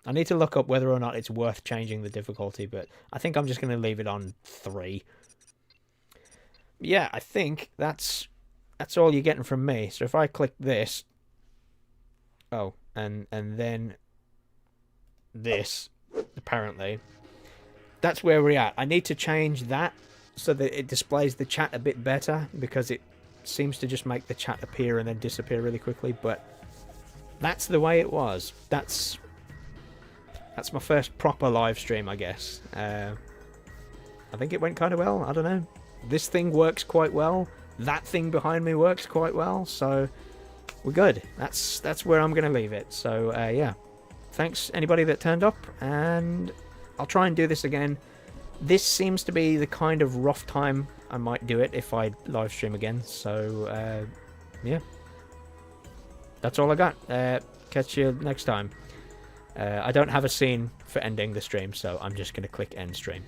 I need to look up whether or not it's worth changing the difficulty, but I think I'm just going to leave it on 3. Yeah, I think that's all you're getting from me. So if I click this... Oh, and then this, apparently. That's where we're at. I need to change that so that it displays the chat a bit better, because it seems to just make the chat appear and then disappear really quickly, but... That's the way it was. That's my first proper live stream, I guess. I think it went kind of well. I don't know. This thing works quite well. That thing behind me works quite well. So we're good. That's where I'm going to leave it. So yeah. Thanks anybody that turned up, and I'll try and do this again. This seems to be the kind of rough time I might do it if I live stream again. So yeah. That's all I got. Catch you next time. I don't have a scene for ending the stream, so I'm just going to click end stream.